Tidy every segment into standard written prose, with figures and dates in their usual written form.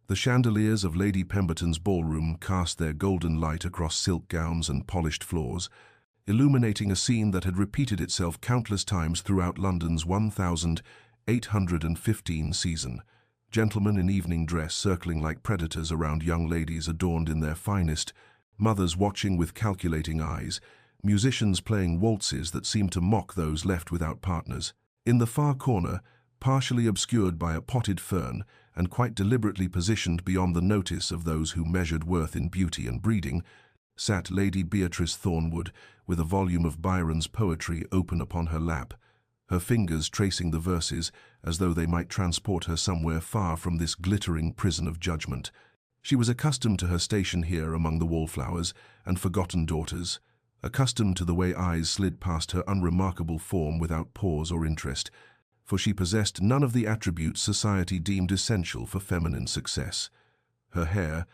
The chandeliers of Lady Pemberton's ballroom cast their golden light across silk gowns and polished floors, illuminating a scene that had repeated itself countless times throughout London's 1815 season. Gentlemen in evening dress circling like predators around young ladies adorned in their finest, mothers watching with calculating eyes, musicians playing waltzes that seemed to mock those left without partners. In the far corner, partially obscured by a potted fern and quite deliberately positioned beyond the notice of those who measured worth in beauty and breeding, sat Lady Beatrice Thornwood with a volume of Byron's poetry open upon her lap, her fingers tracing the verses as though they might transport her somewhere far from this glittering prison of judgment. She was accustomed to her station here among the wallflowers and forgotten daughters, accustomed to the way eyes slid past her unremarkable form without pause or interest, for she possessed none of the attributes society deemed essential for feminine success. Her hair,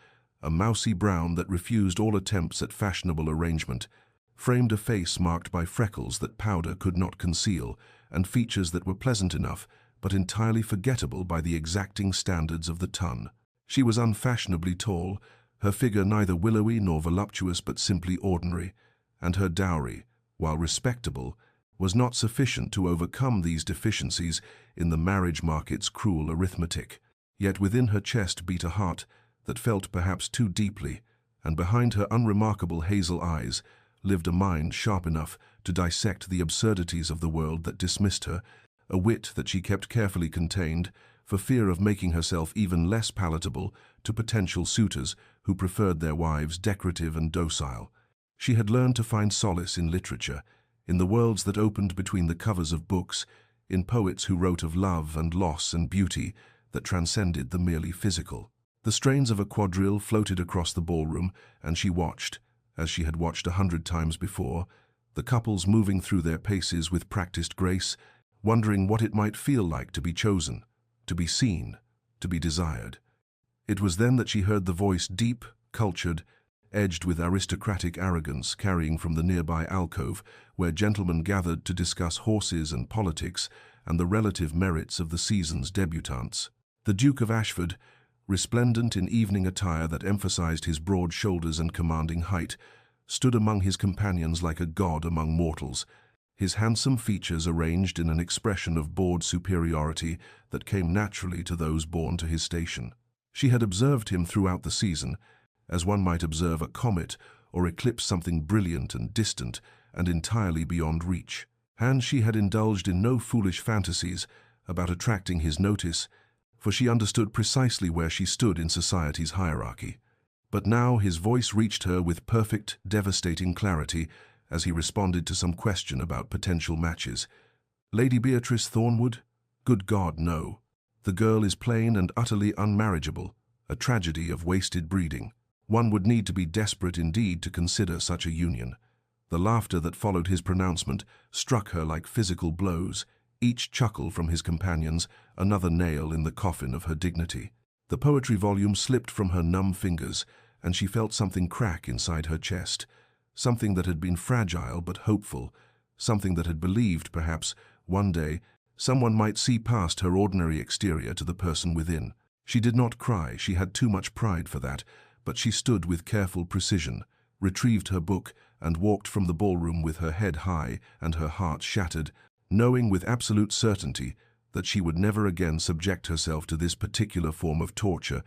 a mousy brown that refused all attempts at fashionable arrangement, framed a face marked by freckles that powder could not conceal, and features that were pleasant enough, but entirely forgettable by the exacting standards of the ton. She was unfashionably tall, her figure neither willowy nor voluptuous but simply ordinary, and her dowry, while respectable, was not sufficient to overcome these deficiencies in the marriage market's cruel arithmetic. Yet within her chest beat a heart that felt perhaps too deeply, and behind her unremarkable hazel eyes lived a mind sharp enough to dissect the absurdities of the world that dismissed her, a wit that she kept carefully contained for fear of making herself even less palatable to potential suitors who preferred their wives decorative and docile. She had learned to find solace in literature, in the worlds that opened between the covers of books, in poets who wrote of love and loss and beauty that transcended the merely physical. The strains of a quadrille floated across the ballroom, and she watched, as she had watched 100 times before, the couples moving through their paces with practiced grace, wondering what it might feel like to be chosen, to be seen, to be desired. It was then that she heard the voice, deep, cultured, edged with aristocratic arrogance, carrying from the nearby alcove where gentlemen gathered to discuss horses and politics and the relative merits of the season's debutantes. The Duke of Ashford, resplendent in evening attire that emphasized his broad shoulders and commanding height, stood among his companions like a god among mortals, his handsome features arranged in an expression of bored superiority that came naturally to those born to his station. She had observed him throughout the season, as one might observe a comet or eclipse something brilliant and distant and entirely beyond reach. And she had indulged in no foolish fantasies about attracting his notice, for she understood precisely where she stood in society's hierarchy. But now his voice reached her with perfect, devastating clarity as he responded to some question about potential matches. Lady Beatrice Thornwood? Good God, no. The girl is plain and utterly unmarriageable, a tragedy of wasted breeding. One would need to be desperate indeed to consider such a union. The laughter that followed his pronouncement struck her like physical blows, each chuckle from his companions another nail in the coffin of her dignity. The poetry volume slipped from her numb fingers, and she felt something crack inside her chest, something that had been fragile but hopeful, something that had believed, perhaps, one day, someone might see past her ordinary exterior to the person within. She did not cry, she had too much pride for that, but she stood with careful precision, retrieved her book, and walked from the ballroom with her head high and her heart shattered, knowing with absolute certainty that she would never again subject herself to this particular form of torture,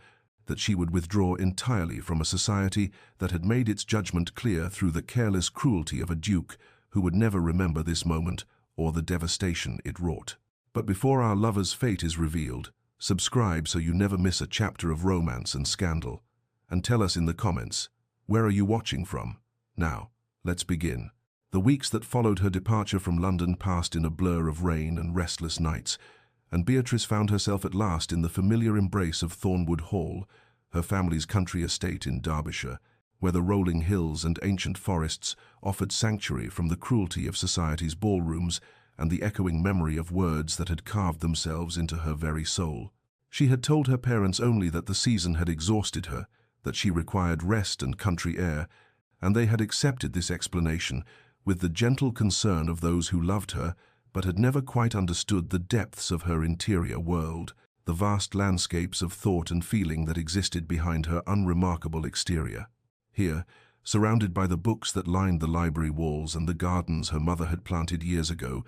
that she would withdraw entirely from a society that had made its judgment clear through the careless cruelty of a duke who would never remember this moment or the devastation it wrought. But before our lover's fate is revealed, subscribe so you never miss a chapter of romance and scandal, and tell us in the comments, where are you watching from? Now, let's begin. The weeks that followed her departure from London passed in a blur of rain and restless nights, and Beatrice found herself at last in the familiar embrace of Thornwood Hall, her family's country estate in Derbyshire, where the rolling hills and ancient forests offered sanctuary from the cruelty of society's ballrooms and the echoing memory of words that had carved themselves into her very soul. She had told her parents only that the season had exhausted her, that she required rest and country air, and they had accepted this explanation with the gentle concern of those who loved her, but had never quite understood the depths of her interior world. the vast landscapes of thought and feeling that existed behind her unremarkable exterior. Here, surrounded by the books that lined the library walls and the gardens her mother had planted years ago,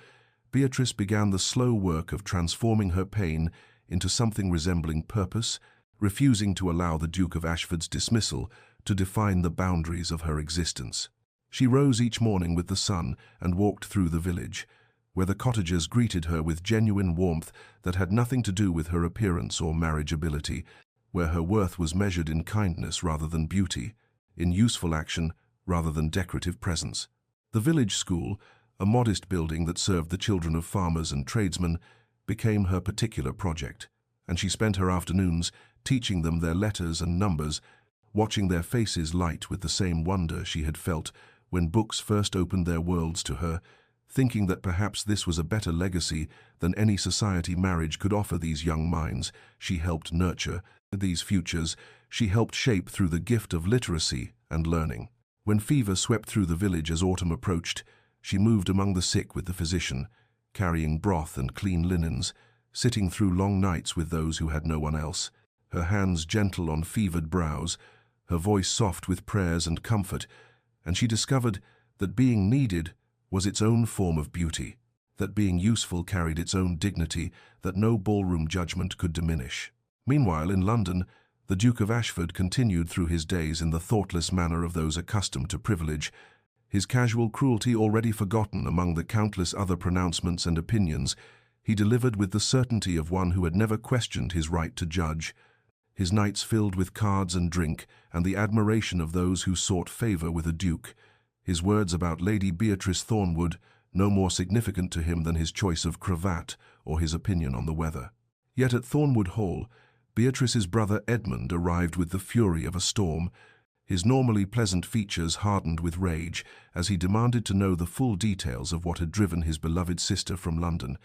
Beatrice began the slow work of transforming her pain into something resembling purpose, refusing to allow the Duke of Ashford's dismissal to define the boundaries of her existence. She rose each morning with the sun and walked through the village, where the cottagers greeted her with genuine warmth that had nothing to do with her appearance or marriageability, where her worth was measured in kindness rather than beauty, in useful action rather than decorative presence. The village school, a modest building that served the children of farmers and tradesmen, became her particular project, and she spent her afternoons teaching them their letters and numbers, watching their faces light with the same wonder she had felt when books first opened their worlds to her, thinking that perhaps this was a better legacy than any society marriage could offer these young minds. She helped nurture these futures. She helped shape through the gift of literacy and learning. When fever swept through the village as autumn approached, she moved among the sick with the physician, carrying broth and clean linens, sitting through long nights with those who had no one else, her hands gentle on fevered brows, her voice soft with prayers and comfort, and she discovered that being needed was its own form of beauty, that being useful carried its own dignity that no ballroom judgment could diminish. Meanwhile, in London, the Duke of Ashford continued through his days in the thoughtless manner of those accustomed to privilege, his casual cruelty already forgotten among the countless other pronouncements and opinions. He delivered with the certainty of one who had never questioned his right to judge, his nights filled with cards and drink and the admiration of those who sought favor with a duke, his words about Lady Beatrice Thornwood no more significant to him than his choice of cravat or his opinion on the weather. Yet at Thornwood Hall, Beatrice's brother Edmund arrived with the fury of a storm, his normally pleasant features hardened with rage as he demanded to know the full details of what had driven his beloved sister from London,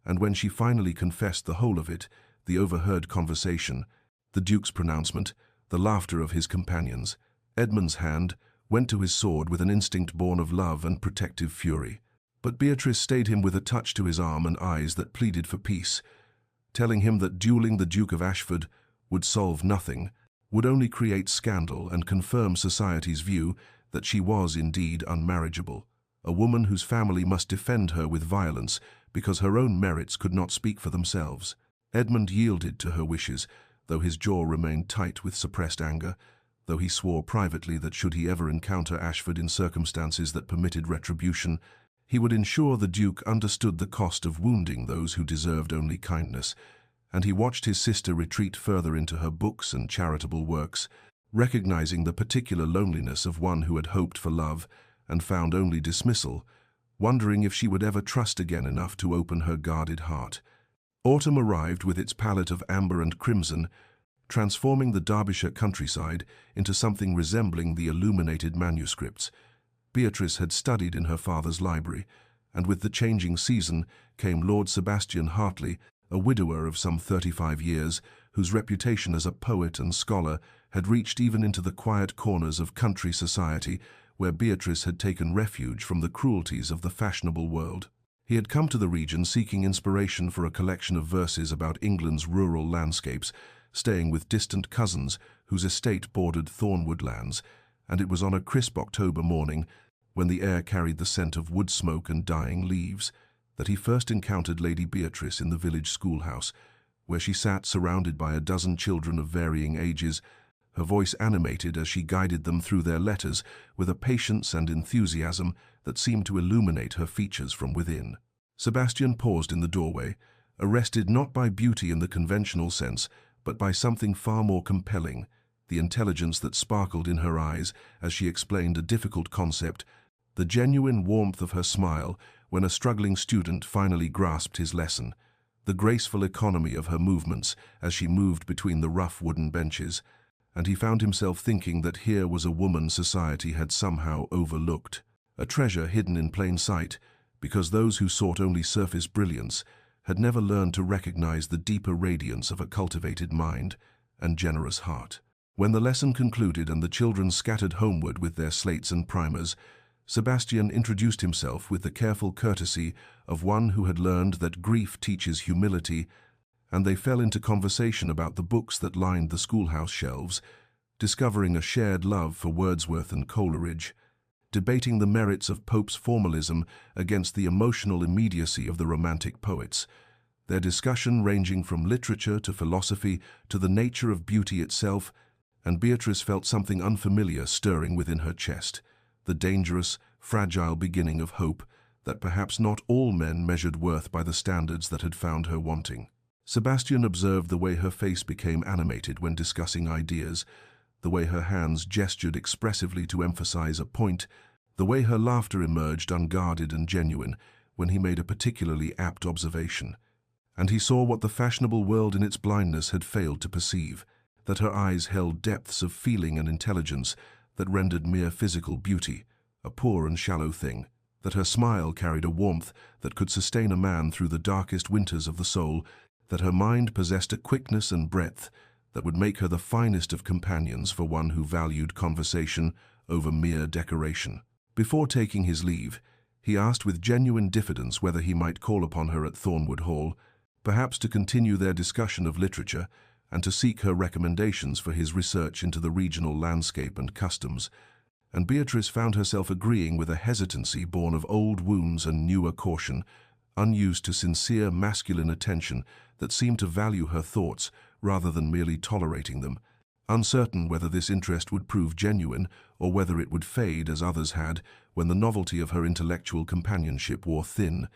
and when she finally confessed the whole of it, the overheard conversation, the Duke's pronouncement, the laughter of his companions, Edmund's hand went to his sword with an instinct born of love and protective fury. But Beatrice stayed him with a touch to his arm and eyes that pleaded for peace, telling him that dueling the Duke of Ashford would solve nothing, would only create scandal and confirm society's view that she was indeed unmarriageable, a woman whose family must defend her with violence because her own merits could not speak for themselves. Edmund yielded to her wishes, though his jaw remained tight with suppressed anger, though he swore privately that should he ever encounter Ashford in circumstances that permitted retribution, he would ensure the Duke understood the cost of wounding those who deserved only kindness, and he watched his sister retreat further into her books and charitable works, recognizing the particular loneliness of one who had hoped for love and found only dismissal, wondering if she would ever trust again enough to open her guarded heart. Autumn arrived with its palette of amber and crimson, transforming the Derbyshire countryside into something resembling the illuminated manuscripts. Beatrice had studied in her father's library, and with the changing season came Lord Sebastian Hartley, a widower of some 35 years, whose reputation as a poet and scholar had reached even into the quiet corners of country society, where Beatrice had taken refuge from the cruelties of the fashionable world. He had come to the region seeking inspiration for a collection of verses about England's rural landscapes, staying with distant cousins whose estate bordered Thornwood lands, and it was on a crisp October morning, when the air carried the scent of wood smoke and dying leaves, that he first encountered Lady Beatrice in the village schoolhouse, where she sat surrounded by a dozen children of varying ages, her voice animated as she guided them through their letters with a patience and enthusiasm that seemed to illuminate her features from within. Sebastian paused in the doorway, arrested not by beauty in the conventional sense, but by something far more compelling, the intelligence that sparkled in her eyes as she explained a difficult concept, the genuine warmth of her smile when a struggling student finally grasped his lesson, the graceful economy of her movements as she moved between the rough wooden benches, and he found himself thinking that here was a woman society had somehow overlooked, a treasure hidden in plain sight, because those who sought only surface brilliance had never learned to recognize the deeper radiance of a cultivated mind and generous heart. When the lesson concluded and the children scattered homeward with their slates and primers, Sebastian introduced himself with the careful courtesy of one who had learned that grief teaches humility and they fell into conversation about the books that lined the schoolhouse shelves, discovering a shared love for Wordsworth and Coleridge, debating the merits of Pope's formalism against the emotional immediacy of the Romantic poets, their discussion ranging from literature to philosophy to the nature of beauty itself, and Beatrice felt something unfamiliar stirring within her chest, the dangerous, fragile beginning of hope that perhaps not all men measured worth by the standards that had found her wanting. Sebastian observed the way her face became animated when discussing ideas, the way her hands gestured expressively to emphasize a point, the way her laughter emerged unguarded and genuine when he made a particularly apt observation. And he saw what the fashionable world in its blindness had failed to perceive, that her eyes held depths of feeling and intelligence that rendered mere physical beauty a poor and shallow thing, that her smile carried a warmth that could sustain a man through the darkest winters of the soul, that her mind possessed a quickness and breadth that would make her the finest of companions for one who valued conversation over mere decoration. Before taking his leave, he asked with genuine diffidence whether he might call upon her at Thornwood Hall, perhaps to continue their discussion of literature and to seek her recommendations for his research into the regional landscape and customs, and Beatrice found herself agreeing with a hesitancy born of old wounds and newer caution, unused to sincere masculine attention that seemed to value her thoughts rather than merely tolerating them, uncertain whether this interest would prove genuine or whether it would fade as others had when the novelty of her intellectual companionship wore thin,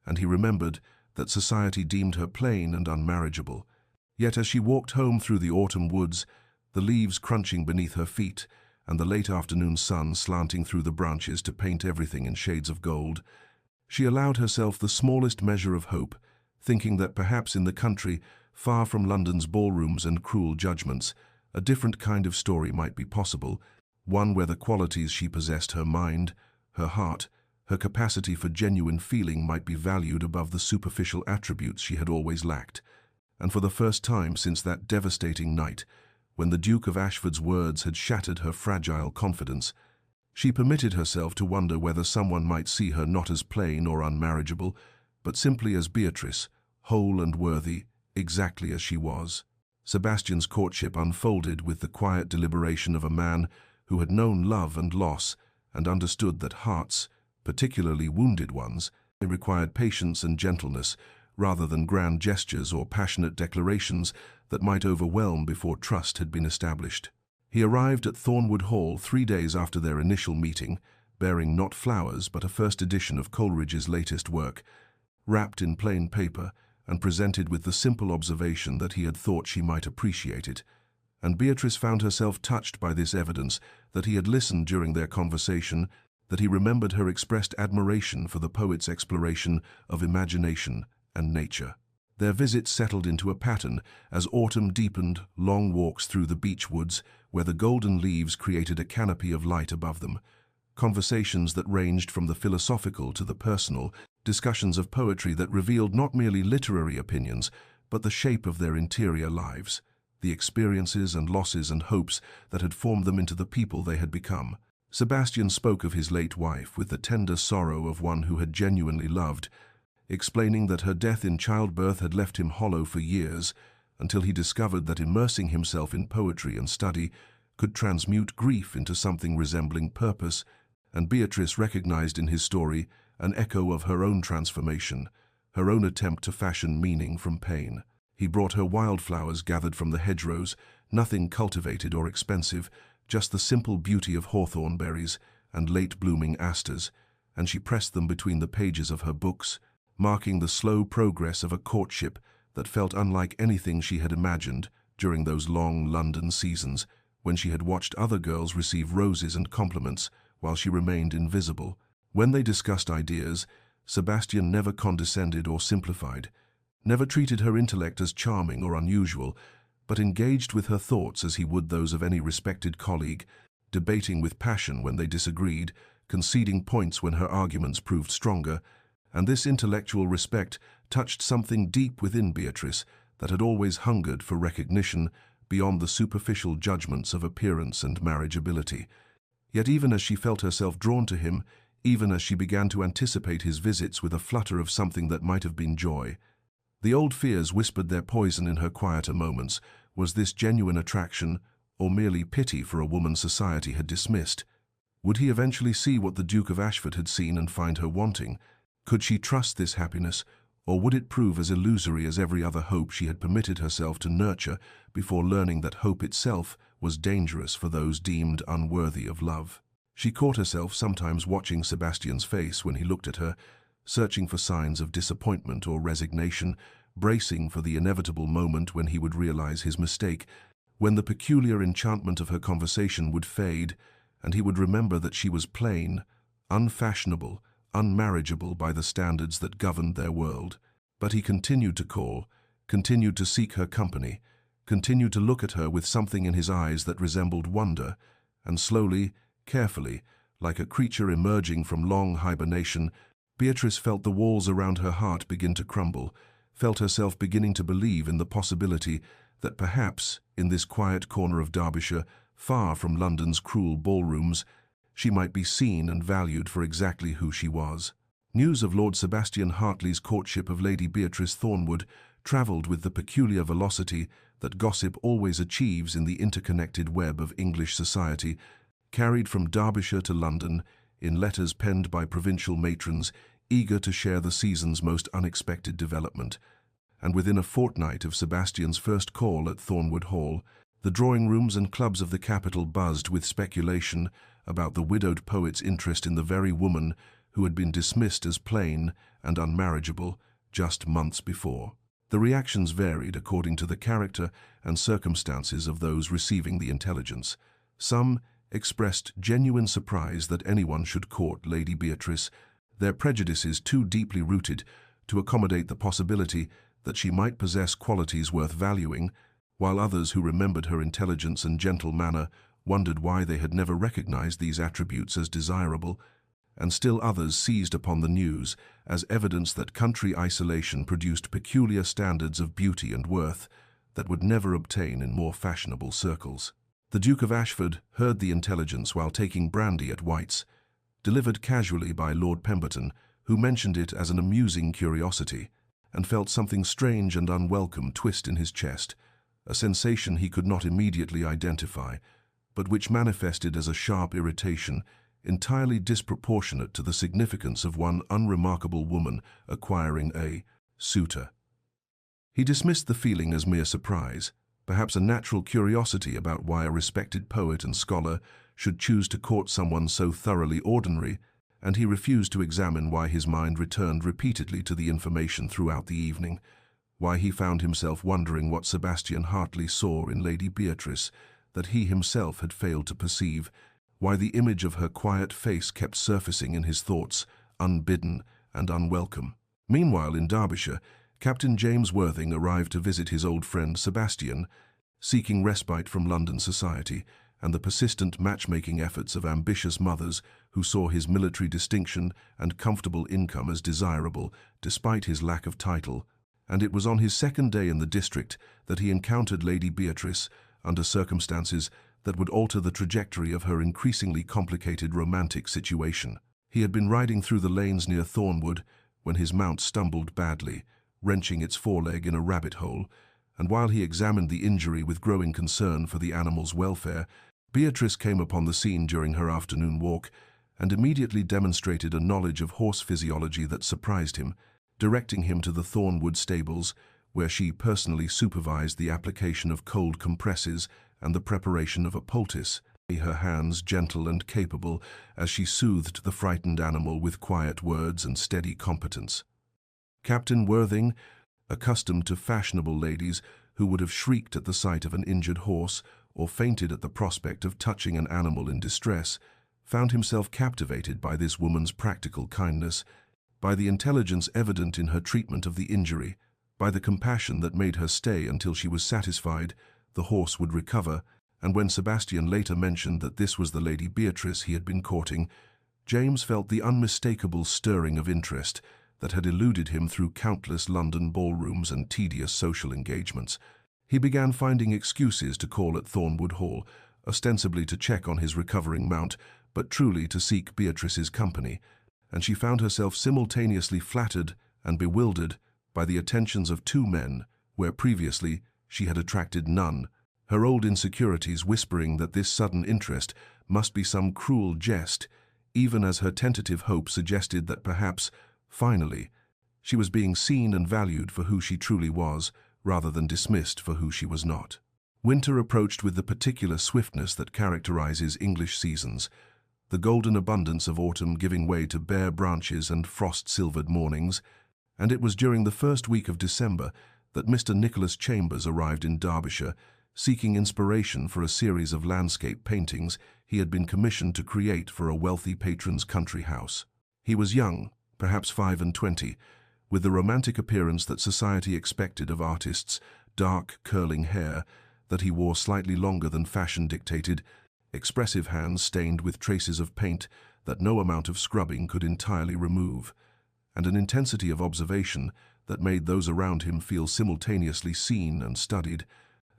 and he remembered that society deemed her plain and unmarriageable. Yet as she walked home through the autumn woods, the leaves crunching beneath her feet and the late afternoon sun slanting through the branches to paint everything in shades of gold, she allowed herself the smallest measure of hope, thinking that perhaps in the country, far from London's ballrooms and cruel judgments, a different kind of story might be possible, one where the qualities she possessed, her mind, her heart, her capacity for genuine feeling, might be valued above the superficial attributes she had always lacked. And for the first time since that devastating night, when the Duke of Ashford's words had shattered her fragile confidence, she permitted herself to wonder whether someone might see her not as plain or unmarriageable, but simply as Beatrice, whole and worthy, exactly as she was. Sebastian's courtship unfolded with the quiet deliberation of a man who had known love and loss and understood that hearts, particularly wounded ones, required patience and gentleness rather than grand gestures or passionate declarations that might overwhelm before trust had been established. He arrived at Thornwood Hall 3 days after their initial meeting, bearing not flowers but a first edition of Coleridge's latest work, wrapped in plain paper and presented with the simple observation that he had thought she might appreciate it. And Beatrice found herself touched by this evidence that he had listened during their conversation, that he remembered her expressed admiration for the poet's exploration of imagination and nature. Their visit settled into a pattern as autumn deepened, long walks through the beech woods where the golden leaves created a canopy of light above them, conversations that ranged from the philosophical to the personal, discussions of poetry that revealed not merely literary opinions, but the shape of their interior lives, the experiences and losses and hopes that had formed them into the people they had become. Sebastian spoke of his late wife with the tender sorrow of one who had genuinely loved, explaining that her death in childbirth had left him hollow for years, until he discovered that immersing himself in poetry and study could transmute grief into something resembling purpose, and Beatrice recognized in his story an echo of her own transformation, her own attempt to fashion meaning from pain. He brought her wildflowers gathered from the hedgerows, nothing cultivated or expensive, just the simple beauty of hawthorn berries and late-blooming asters, and she pressed them between the pages of her books, marking the slow progress of a courtship that felt unlike anything she had imagined during those long London seasons when she had watched other girls receive roses and compliments while she remained invisible. When they discussed ideas, Sebastian never condescended or simplified, never treated her intellect as charming or unusual, but engaged with her thoughts as he would those of any respected colleague, debating with passion when they disagreed, conceding points when her arguments proved stronger, and this intellectual respect touched something deep within Beatrice that had always hungered for recognition beyond the superficial judgments of appearance and marriageability. Yet even as she felt herself drawn to him, even as she began to anticipate his visits with a flutter of something that might have been joy, The old fears whispered their poison in her quieter moments. Was this genuine attraction, or merely pity for a woman society had dismissed? Would he eventually see what the Duke of Ashford had seen and find her wanting? Could she trust this happiness, or would it prove as illusory as every other hope she had permitted herself to nurture before learning that hope itself was dangerous for those deemed unworthy of love? She caught herself sometimes watching Sebastian's face when he looked at her, searching for signs of disappointment or resignation, bracing for the inevitable moment when he would realize his mistake, when the peculiar enchantment of her conversation would fade, and he would remember that she was plain, unfashionable, unmarriageable by the standards that governed their world. But he continued to call, continued to seek her company, continued to look at her with something in his eyes that resembled wonder, and slowly, carefully, like a creature emerging from long hibernation, Beatrice felt the walls around her heart begin to crumble, felt herself beginning to believe in the possibility that perhaps, in this quiet corner of Derbyshire, far from London's cruel ballrooms, she might be seen and valued for exactly who she was. News of Lord Sebastian Hartley's courtship of Lady Beatrice Thornwood travelled with the peculiar velocity that gossip always achieves in the interconnected web of English society, carried from Derbyshire to London in letters penned by provincial matrons eager to share the season's most unexpected development. And within a fortnight of Sebastian's first call at Thornwood Hall, the drawing rooms and clubs of the capital buzzed with speculation about the widowed poet's interest in the very woman who had been dismissed as plain and unmarriageable just months before. The reactions varied according to the character and circumstances of those receiving the intelligence. Some expressed genuine surprise that anyone should court Lady Beatrice, their prejudices too deeply rooted to accommodate the possibility that she might possess qualities worth valuing, while others who remembered her intelligence and gentle manner wondered why they had never recognized these attributes as desirable, and still others seized upon the news as evidence that country isolation produced peculiar standards of beauty and worth that would never obtain in more fashionable circles. The Duke of Ashford heard the intelligence while taking brandy at White's, delivered casually by Lord Pemberton, who mentioned it as an amusing curiosity, and felt something strange and unwelcome twist in his chest, a sensation he could not immediately identify, but which manifested as a sharp irritation, entirely disproportionate to the significance of one unremarkable woman acquiring a suitor. He dismissed the feeling as mere surprise, perhaps a natural curiosity about why a respected poet and scholar should choose to court someone so thoroughly ordinary, and he refused to examine why his mind returned repeatedly to the information throughout the evening, why he found himself wondering what Sebastian Hartley saw in Lady Beatrice that he himself had failed to perceive, why the image of her quiet face kept surfacing in his thoughts, unbidden and unwelcome. Meanwhile, in Derbyshire, Captain James Worthing arrived to visit his old friend Sebastian, seeking respite from London society and the persistent matchmaking efforts of ambitious mothers who saw his military distinction and comfortable income as desirable despite his lack of title. And it was on his second day in the district that he encountered Lady Beatrice under circumstances that would alter the trajectory of her increasingly complicated romantic situation. He had been riding through the lanes near Thornwood when his mount stumbled badly, wrenching its foreleg in a rabbit hole, and while he examined the injury with growing concern for the animal's welfare, Beatrice came upon the scene during her afternoon walk and immediately demonstrated a knowledge of horse physiology that surprised him, directing him to the Thornwood stables, where she personally supervised the application of cold compresses and the preparation of a poultice, her hands gentle and capable as she soothed the frightened animal with quiet words and steady competence. Captain Worthing, accustomed to fashionable ladies who would have shrieked at the sight of an injured horse or fainted at the prospect of touching an animal in distress, found himself captivated by this woman's practical kindness, by the intelligence evident in her treatment of the injury, by the compassion that made her stay until she was satisfied the horse would recover. And when Sebastian later mentioned that this was the Lady Beatrice he had been courting, James felt the unmistakable stirring of interest that had eluded him through countless London ballrooms and tedious social engagements. He began finding excuses to call at Thornwood Hall, ostensibly to check on his recovering mount, but truly to seek Beatrice's company, and she found herself simultaneously flattered and bewildered by the attentions of two men, where previously she had attracted none, her old insecurities whispering that this sudden interest must be some cruel jest, even as her tentative hope suggested that perhaps, finally, she was being seen and valued for who she truly was, rather than dismissed for who she was not. Winter approached with the particular swiftness that characterizes English seasons, the golden abundance of autumn giving way to bare branches and frost-silvered mornings, and it was during the first week of December that Mr. Nicholas Chambers arrived in Derbyshire, seeking inspiration for a series of landscape paintings he had been commissioned to create for a wealthy patron's country house. He was young, perhaps 25, with the romantic appearance that society expected of artists, dark, curling hair that he wore slightly longer than fashion dictated, expressive hands stained with traces of paint that no amount of scrubbing could entirely remove, and an intensity of observation that made those around him feel simultaneously seen and studied,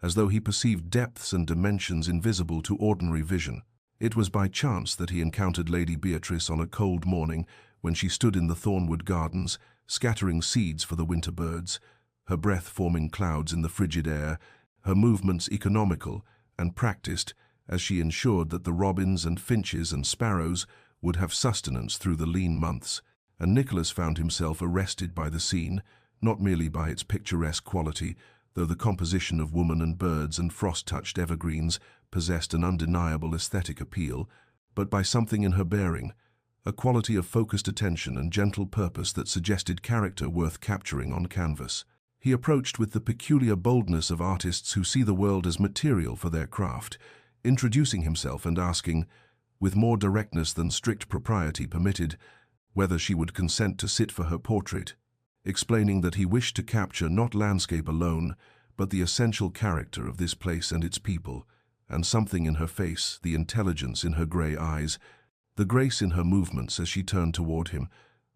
as though he perceived depths and dimensions invisible to ordinary vision. It was by chance that he encountered Lady Beatrice on a cold morning when she stood in the Thornwood Gardens, scattering seeds for the winter birds, her breath forming clouds in the frigid air, her movements economical and practiced as she ensured that the robins and finches and sparrows would have sustenance through the lean months, and Nicholas found himself arrested by the scene, not merely by its picturesque quality, though the composition of woman and birds and frost-touched evergreens possessed an undeniable aesthetic appeal, but by something in her bearing, a quality of focused attention and gentle purpose that suggested character worth capturing on canvas. He approached with the peculiar boldness of artists who see the world as material for their craft, introducing himself and asking, with more directness than strict propriety permitted, whether she would consent to sit for her portrait, explaining that he wished to capture not landscape alone, but the essential character of this place and its people, and something in her face, the intelligence in her grey eyes, the grace in her movements as she turned toward him,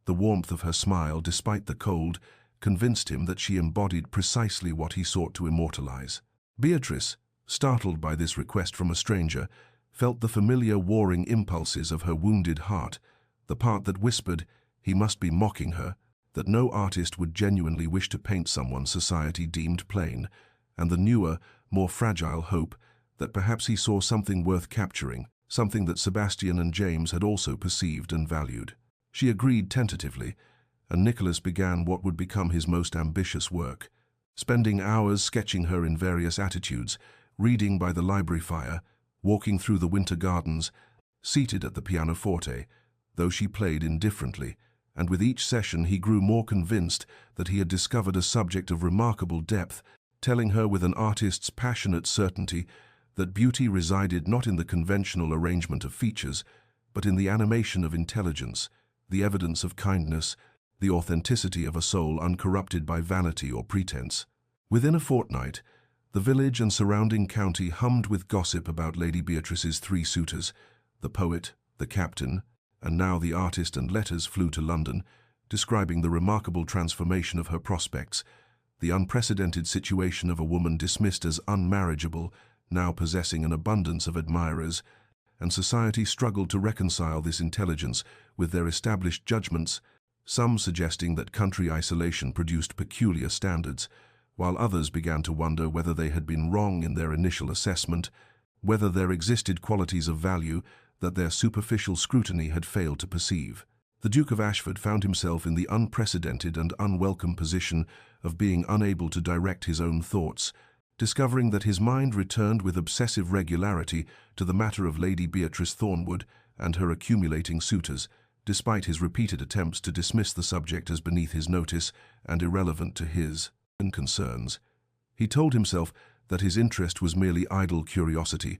the warmth of her smile despite the cold, convinced him that she embodied precisely what he sought to immortalize. Beatrice, startled by this request from a stranger, felt the familiar warring impulses of her wounded heart, the part that whispered he must be mocking her, that no artist would genuinely wish to paint someone society deemed plain, and the newer, more fragile hope that perhaps he saw something worth capturing, something that Sebastian and James had also perceived and valued. She agreed tentatively, and Nicholas began what would become his most ambitious work, spending hours sketching her in various attitudes, reading by the library fire, walking through the winter gardens, seated at the pianoforte, though she played indifferently, and with each session he grew more convinced that he had discovered a subject of remarkable depth, telling her with an artist's passionate certainty that beauty resided not in the conventional arrangement of features, but in the animation of intelligence, the evidence of kindness, the authenticity of a soul uncorrupted by vanity or pretense. Within a fortnight, the village and surrounding county hummed with gossip about Lady Beatrice's three suitors. The poet, the captain, and now the artist and letters flew to London, describing the remarkable transformation of her prospects, the unprecedented situation of a woman dismissed as unmarriageable, now possessing an abundance of admirers, and society struggled to reconcile this intelligence with their established judgments, some suggesting that country isolation produced peculiar standards, while others began to wonder whether they had been wrong in their initial assessment, whether there existed qualities of value that their superficial scrutiny had failed to perceive. The Duke of Ashford found himself in the unprecedented and unwelcome position of being unable to direct his own thoughts, discovering that his mind returned with obsessive regularity to the matter of Lady Beatrice Thornwood and her accumulating suitors, despite his repeated attempts to dismiss the subject as beneath his notice and irrelevant to his own concerns. He told himself that his interest was merely idle curiosity,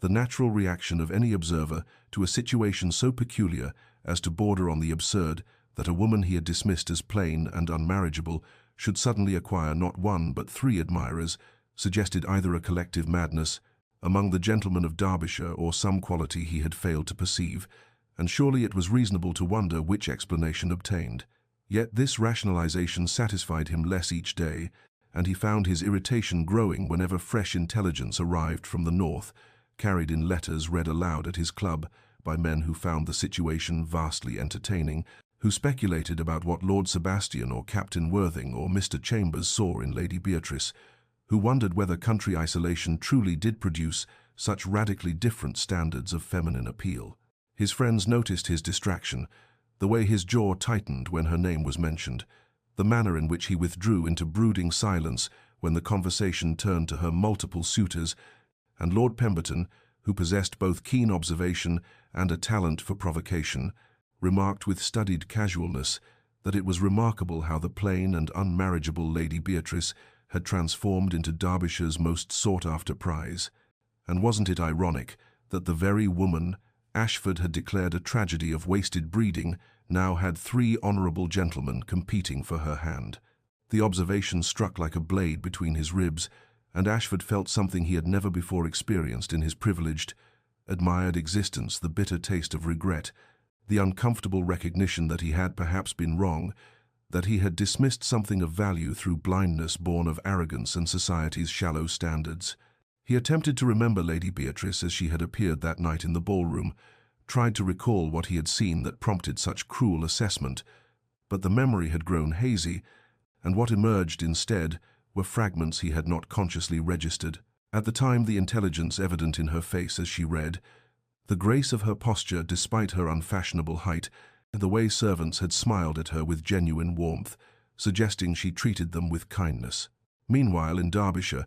the natural reaction of any observer to a situation so peculiar as to border on the absurd that a woman he had dismissed as plain and unmarriageable should suddenly acquire not one but three admirers, suggested either a collective madness among the gentlemen of Derbyshire or some quality he had failed to perceive, and surely it was reasonable to wonder which explanation obtained. Yet this rationalization satisfied him less each day, and he found his irritation growing whenever fresh intelligence arrived from the north, carried in letters read aloud at his club by men who found the situation vastly entertaining, who speculated about what Lord Sebastian or Captain Worthing or Mr. Chambers saw in Lady Beatrice, who wondered whether country isolation truly did produce such radically different standards of feminine appeal. His friends noticed his distraction, the way his jaw tightened when her name was mentioned, the manner in which he withdrew into brooding silence when the conversation turned to her multiple suitors, and Lord Pemberton, who possessed both keen observation and a talent for provocation, remarked with studied casualness that it was remarkable how the plain and unmarriageable Lady Beatrice had transformed into Derbyshire's most sought-after prize. And wasn't it ironic that the very woman Ashford had declared a tragedy of wasted breeding now had 3 honourable gentlemen competing for her hand? The observation struck like a blade between his ribs, and Ashford felt something he had never before experienced in his privileged, admired existence, the bitter taste of regret, the uncomfortable recognition that he had perhaps been wrong, that he had dismissed something of value through blindness born of arrogance and society's shallow standards. He attempted to remember Lady Beatrice as she had appeared that night in the ballroom, tried to recall what he had seen that prompted such cruel assessment, but the memory had grown hazy, and what emerged instead were fragments he had not consciously registered. At the time, the intelligence evident in her face as she read, the grace of her posture despite her unfashionable height, and the way servants had smiled at her with genuine warmth, suggesting she treated them with kindness. Meanwhile, in Derbyshire,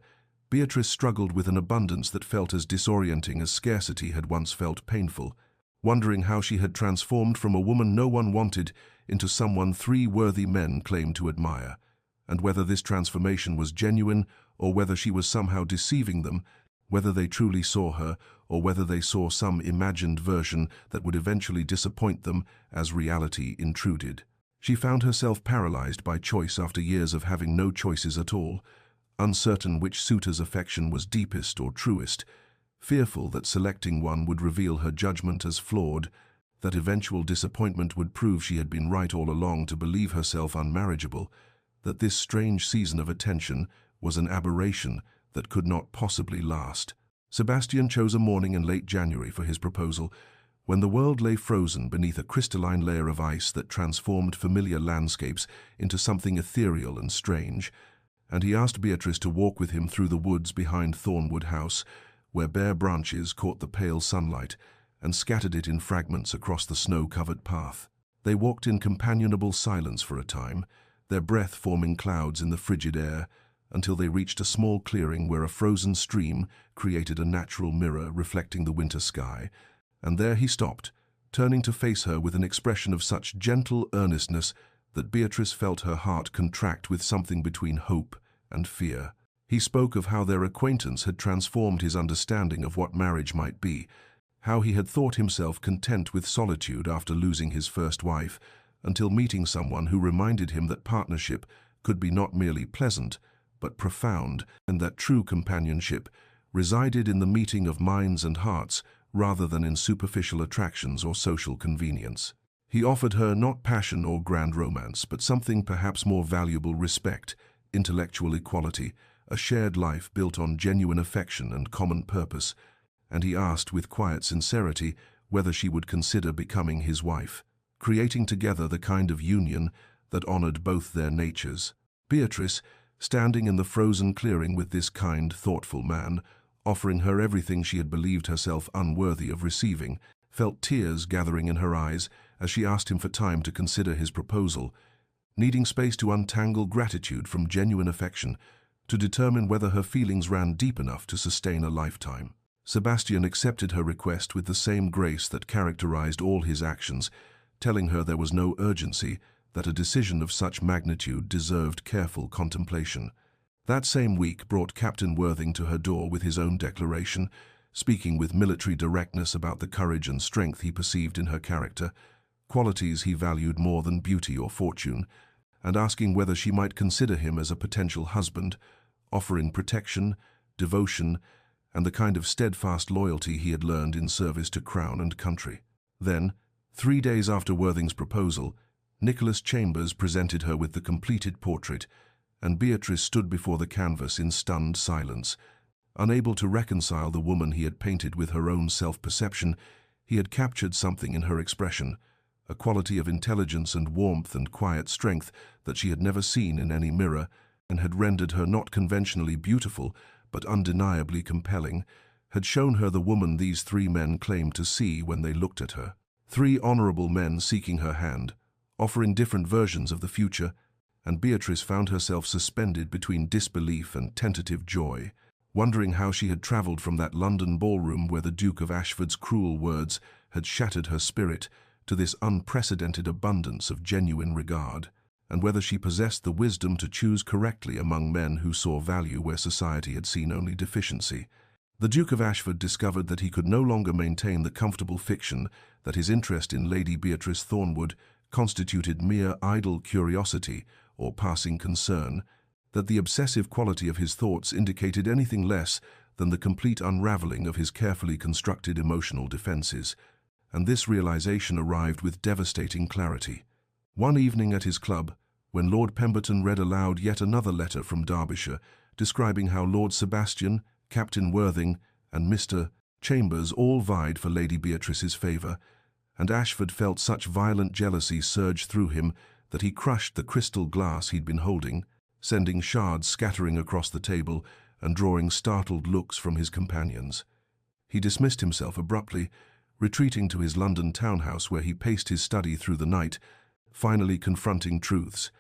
Beatrice struggled with an abundance that felt as disorienting as scarcity had once felt painful, wondering how she had transformed from a woman no one wanted into someone 3 worthy men claimed to admire, and whether this transformation was genuine or whether she was somehow deceiving them, whether they truly saw her or whether they saw some imagined version that would eventually disappoint them as reality intruded. She found herself paralyzed by choice after years of having no choices at all, uncertain which suitor's affection was deepest or truest, fearful that selecting one would reveal her judgment as flawed, that eventual disappointment would prove she had been right all along to believe herself unmarriageable, that this strange season of attention was an aberration that could not possibly last. Sebastian chose a morning in late January for his proposal, when the world lay frozen beneath a crystalline layer of ice that transformed familiar landscapes into something ethereal and strange, and he asked Beatrice to walk with him through the woods behind Thornwood House, where bare branches caught the pale sunlight and scattered it in fragments across the snow-covered path. They walked in companionable silence for a time, their breath forming clouds in the frigid air, until they reached a small clearing where a frozen stream created a natural mirror reflecting the winter sky, and there he stopped, turning to face her with an expression of such gentle earnestness that Beatrice felt her heart contract with something between hope and fear. He spoke of how their acquaintance had transformed his understanding of what marriage might be, how he had thought himself content with solitude after losing his first wife, until meeting someone who reminded him that partnership could be not merely pleasant, but profound, and that true companionship resided in the meeting of minds and hearts rather than in superficial attractions or social convenience. He offered her not passion or grand romance, but something perhaps more valuable: respect, intellectual equality, a shared life built on genuine affection and common purpose, and he asked with quiet sincerity whether she would consider becoming his wife, creating together the kind of union that honored both their natures. Beatrice, standing in the frozen clearing with this kind, thoughtful man, offering her everything she had believed herself unworthy of receiving, felt tears gathering in her eyes as she asked him for time to consider his proposal, needing space to untangle gratitude from genuine affection, to determine whether her feelings ran deep enough to sustain a lifetime. Sebastian accepted her request with the same grace that characterized all his actions, telling her there was no urgency, that a decision of such magnitude deserved careful contemplation. That same week brought Captain Worthing to her door with his own declaration, speaking with military directness about the courage and strength he perceived in her character, qualities he valued more than beauty or fortune, and asking whether she might consider him as a potential husband, offering protection, devotion, and the kind of steadfast loyalty he had learned in service to crown and country. Then, 3 days after Worthing's proposal, Nicholas Chambers presented her with the completed portrait, and Beatrice stood before the canvas in stunned silence. Unable to reconcile the woman he had painted with her own self-perception, he had captured something in her expression, a quality of intelligence and warmth and quiet strength that she had never seen in any mirror, and had rendered her not conventionally beautiful, but undeniably compelling, had shown her the woman these three men claimed to see when they looked at her. Three honorable men seeking her hand, offering different versions of the future, and Beatrice found herself suspended between disbelief and tentative joy, wondering how she had travelled from that London ballroom where the Duke of Ashford's cruel words had shattered her spirit to this unprecedented abundance of genuine regard, and whether she possessed the wisdom to choose correctly among men who saw value where society had seen only deficiency. The Duke of Ashford discovered that he could no longer maintain the comfortable fiction that his interest in Lady Beatrice Thornwood constituted mere idle curiosity or passing concern, that the obsessive quality of his thoughts indicated anything less than the complete unraveling of his carefully constructed emotional defenses, and this realization arrived with devastating clarity. One evening at his club, when Lord Pemberton read aloud yet another letter from Derbyshire, describing how Lord Sebastian, Captain Worthing, and Mr. Chambers all vied for Lady Beatrice's favour, and Ashford felt such violent jealousy surge through him that he crushed the crystal glass he'd been holding, sending shards scattering across the table and drawing startled looks from his companions. He dismissed himself abruptly, retreating to his London townhouse where he paced his study through the night, finally confronting truths.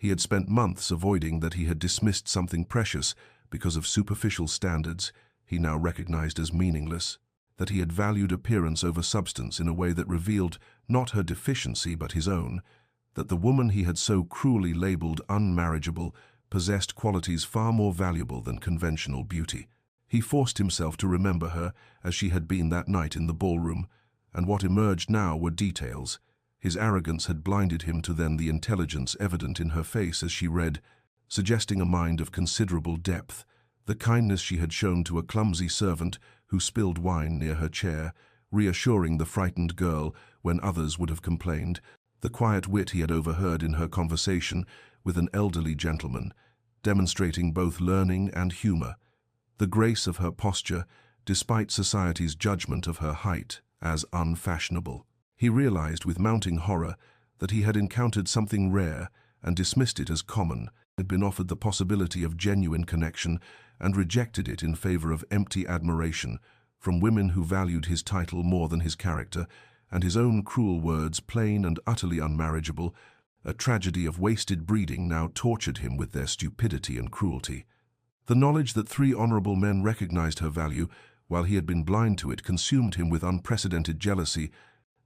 He had spent months avoiding that he had dismissed something precious because of superficial standards he now recognized as meaningless, that he had valued appearance over substance in a way that revealed not her deficiency but his own, that the woman he had so cruelly labeled unmarriageable possessed qualities far more valuable than conventional beauty. He forced himself to remember her as she had been that night in the ballroom, and what emerged now were details. His arrogance had blinded him to then the intelligence evident in her face as she read, suggesting a mind of considerable depth, the kindness she had shown to a clumsy servant who spilled wine near her chair, reassuring the frightened girl when others would have complained, the quiet wit he had overheard in her conversation with an elderly gentleman, demonstrating both learning and humour, the grace of her posture, despite society's judgment of her height as unfashionable. He realized with mounting horror that he had encountered something rare and dismissed it as common, had been offered the possibility of genuine connection and rejected it in favor of empty admiration from women who valued his title more than his character, and his own cruel words, plain and utterly unmarriageable. A tragedy of wasted breeding now tortured him with their stupidity and cruelty. The knowledge that three honourable men recognized her value, while he had been blind to it, consumed him with unprecedented jealousy,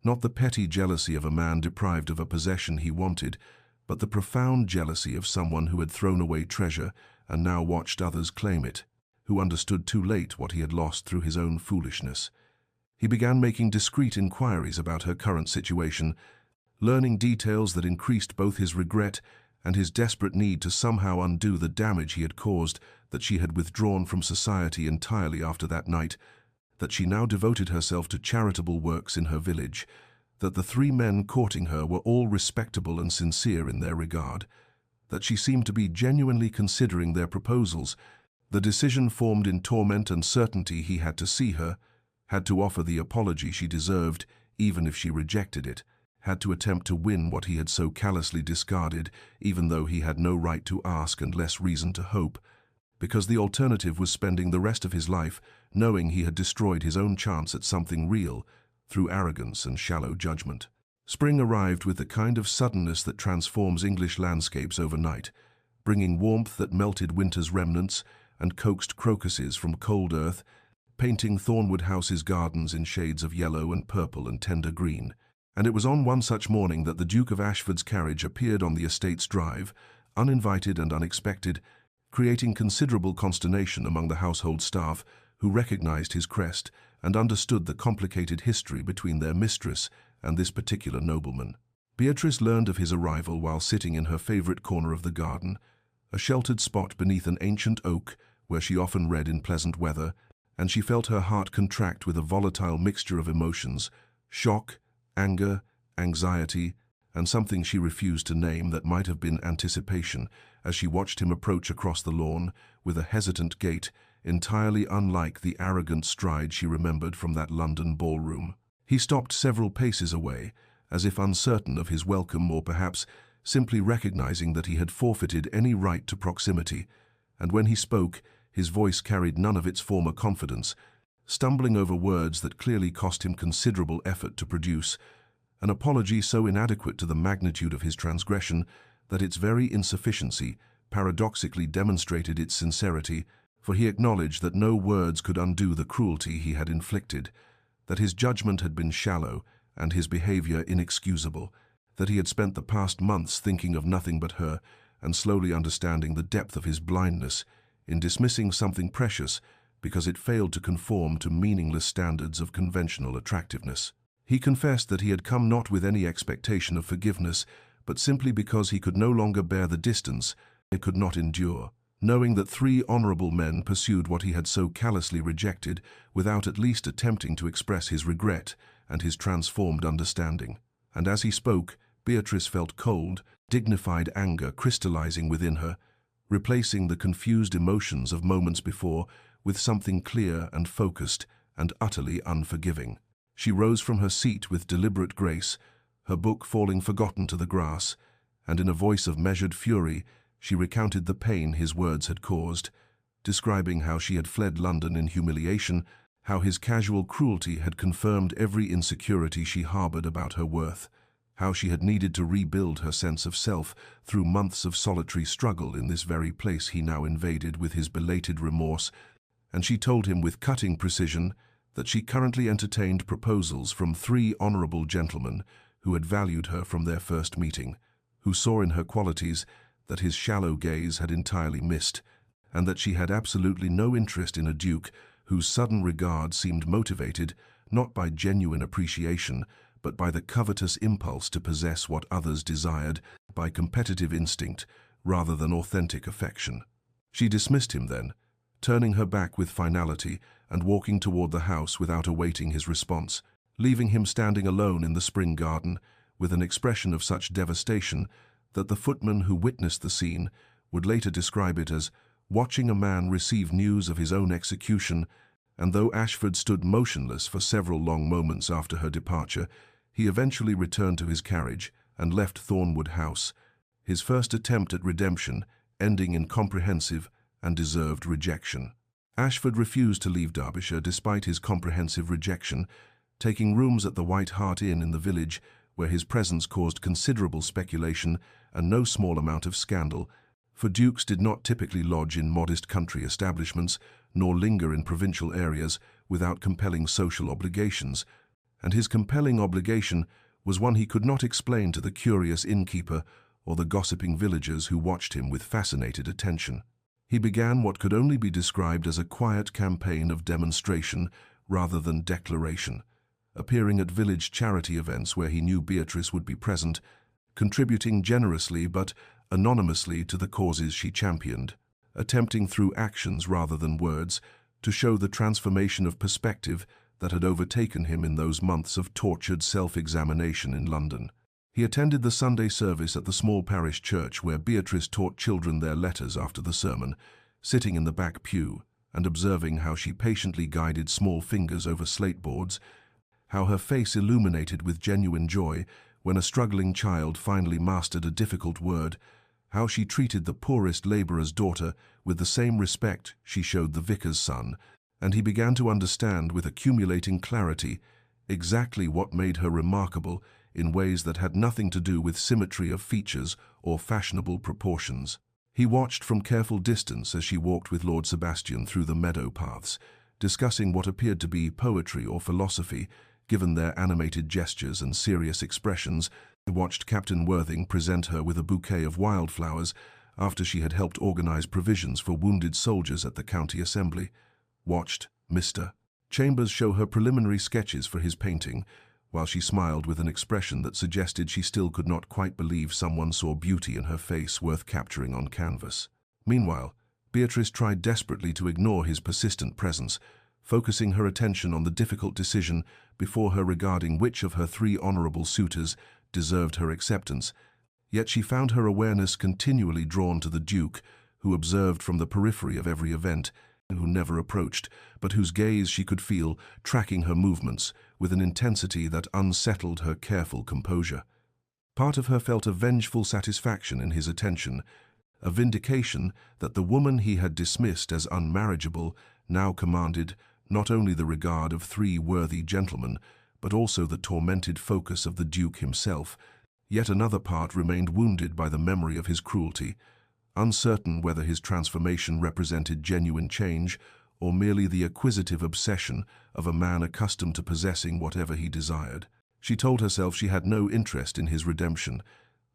not the petty jealousy of a man deprived of a possession he wanted, but the profound jealousy of someone who had thrown away treasure and now watched others claim it, who understood too late what he had lost through his own foolishness. He began making discreet inquiries about her current situation, learning details that increased both his regret and his desperate need to somehow undo the damage he had caused, that she had withdrawn from society entirely after that night, that she now devoted herself to charitable works in her village, that the three men courting her were all respectable and sincere in their regard, that she seemed to be genuinely considering their proposals. The decision formed in torment and certainty he had to see her, had to offer the apology she deserved even if she rejected it, had to attempt to win what he had so callously discarded, even though he had no right to ask and less reason to hope, because the alternative was spending the rest of his life knowing he had destroyed his own chance at something real through arrogance and shallow judgment. Spring arrived with the kind of suddenness that transforms English landscapes overnight, bringing warmth that melted winter's remnants and coaxed crocuses from cold earth, painting Thornwood House's gardens in shades of yellow and purple and tender green. And it was on one such morning that the Duke of Ashford's carriage appeared on the estate's drive, uninvited and unexpected, creating considerable consternation among the household staff, who recognized his crest and understood the complicated history between their mistress and this particular nobleman. Beatrice learned of his arrival while sitting in her favorite corner of the garden, a sheltered spot beneath an ancient oak where she often read in pleasant weather, and she felt her heart contract with a volatile mixture of emotions, shock, anger, anxiety, and something she refused to name that might have been anticipation as she watched him approach across the lawn with a hesitant gait entirely unlike the arrogant stride she remembered from that London ballroom. He stopped several paces away, as if uncertain of his welcome or perhaps simply recognizing that he had forfeited any right to proximity. And when he spoke, his voice carried none of its former confidence, stumbling over words that clearly cost him considerable effort to produce, an apology so inadequate to the magnitude of his transgression that its very insufficiency paradoxically demonstrated its sincerity, for he acknowledged that no words could undo the cruelty he had inflicted, that his judgment had been shallow and his behavior inexcusable, that he had spent the past months thinking of nothing but her and slowly understanding the depth of his blindness in dismissing something precious because it failed to conform to meaningless standards of conventional attractiveness. He confessed that he had come not with any expectation of forgiveness, but simply because he could no longer bear the distance it could not endure, knowing that 3 honorable men pursued what he had so callously rejected without at least attempting to express his regret and his transformed understanding. And as he spoke, Beatrice felt cold, dignified anger crystallizing within her, replacing the confused emotions of moments before with something clear and focused and utterly unforgiving. She rose from her seat with deliberate grace, her book falling forgotten to the grass, and in a voice of measured fury, she recounted the pain his words had caused, describing how she had fled London in humiliation, how his casual cruelty had confirmed every insecurity she harbored about her worth, how she had needed to rebuild her sense of self through months of solitary struggle in this very place he now invaded with his belated remorse, and she told him with cutting precision that she currently entertained proposals from 3 honorable gentlemen who had valued her from their first meeting, who saw in her qualities that his shallow gaze had entirely missed, and that she had absolutely no interest in a duke whose sudden regard seemed motivated not by genuine appreciation, but by the covetous impulse to possess what others desired, by competitive instinct rather than authentic affection. She dismissed him then, turning her back with finality and walking toward the house without awaiting his response, leaving him standing alone in the spring garden with an expression of such devastation that the footman who witnessed the scene would later describe it as watching a man receive news of his own execution, and though Ashford stood motionless for several long moments after her departure, he eventually returned to his carriage and left Thornwood House, his first attempt at redemption ending in comprehensive and deserved rejection. Ashford refused to leave Derbyshire despite his comprehensive rejection, taking rooms at the White Hart Inn in the village, where his presence caused considerable speculation and no small amount of scandal, for dukes did not typically lodge in modest country establishments nor linger in provincial areas without compelling social obligations, and his compelling obligation was one he could not explain to the curious innkeeper or the gossiping villagers who watched him with fascinated attention. He began what could only be described as a quiet campaign of demonstration rather than declaration, appearing at village charity events where he knew Beatrice would be present, contributing generously but anonymously to the causes she championed, attempting through actions rather than words to show the transformation of perspective that had overtaken him in those months of tortured self-examination in London. He attended the Sunday service at the small parish church where Beatrice taught children their letters after the sermon, sitting in the back pew and observing how she patiently guided small fingers over slate boards, how her face illuminated with genuine joy when a struggling child finally mastered a difficult word, how she treated the poorest labourer's daughter with the same respect she showed the vicar's son, and he began to understand with accumulating clarity exactly what made her remarkable in ways that had nothing to do with symmetry of features or fashionable proportions. He watched from careful distance as she walked with Lord Sebastian through the meadow paths, discussing what appeared to be poetry or philosophy, given their animated gestures and serious expressions. He watched Captain Worthing present her with a bouquet of wildflowers after she had helped organize provisions for wounded soldiers at the county assembly. Watched Mr. Chambers show her preliminary sketches for his painting, while she smiled with an expression that suggested she still could not quite believe someone saw beauty in her face worth capturing on canvas. Meanwhile, Beatrice tried desperately to ignore his persistent presence, focusing her attention on the difficult decision before her regarding which of her 3 honorable suitors deserved her acceptance, yet she found her awareness continually drawn to the Duke, who observed from the periphery of every event, who never approached, but whose gaze she could feel, tracking her movements with an intensity that unsettled her careful composure. Part of her felt a vengeful satisfaction in his attention, a vindication that the woman he had dismissed as unmarriageable now commanded not only the regard of three worthy gentlemen, but also the tormented focus of the Duke himself. Yet another part remained wounded by the memory of his cruelty, uncertain whether his transformation represented genuine change or merely the acquisitive obsession of a man accustomed to possessing whatever he desired. She told herself she had no interest in his redemption,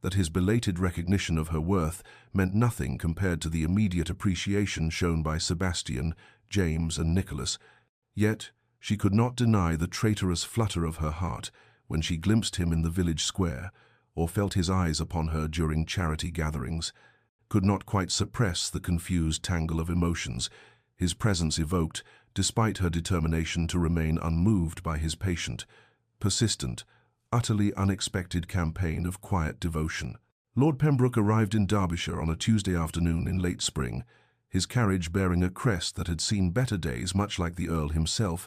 that his belated recognition of her worth meant nothing compared to the immediate appreciation shown by Sebastian, James, and Nicholas. Yet she could not deny the traitorous flutter of her heart when she glimpsed him in the village square or felt his eyes upon her during charity gatherings, could not quite suppress the confused tangle of emotions his presence evoked, despite her determination to remain unmoved by his patient, persistent, utterly unexpected campaign of quiet devotion. Lord Pembroke arrived in Derbyshire on a Tuesday afternoon in late spring, his carriage bearing a crest that had seen better days, much like the Earl himself,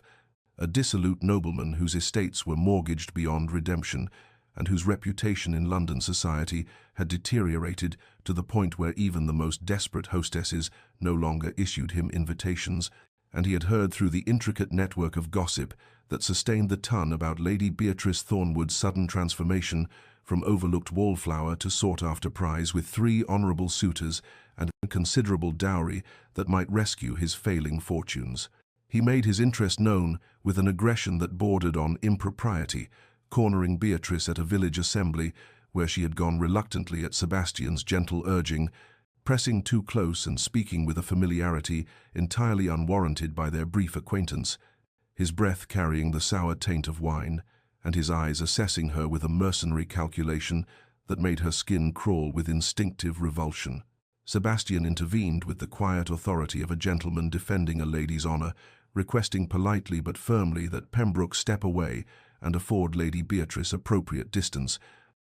a dissolute nobleman whose estates were mortgaged beyond redemption and whose reputation in London society had deteriorated to the point where even the most desperate hostesses no longer issued him invitations, and he had heard through the intricate network of gossip that sustained the ton about Lady Beatrice Thornwood's sudden transformation from overlooked wallflower to sought-after prize with 3 honourable suitors and a considerable dowry that might rescue his failing fortunes. He made his interest known with an aggression that bordered on impropriety, cornering Beatrice at a village assembly where she had gone reluctantly at Sebastian's gentle urging, pressing too close and speaking with a familiarity entirely unwarranted by their brief acquaintance, his breath carrying the sour taint of wine, and his eyes assessing her with a mercenary calculation that made her skin crawl with instinctive revulsion. Sebastian intervened with the quiet authority of a gentleman defending a lady's honour, requesting politely but firmly that Pembroke step away and afford Lady Beatrice appropriate distance,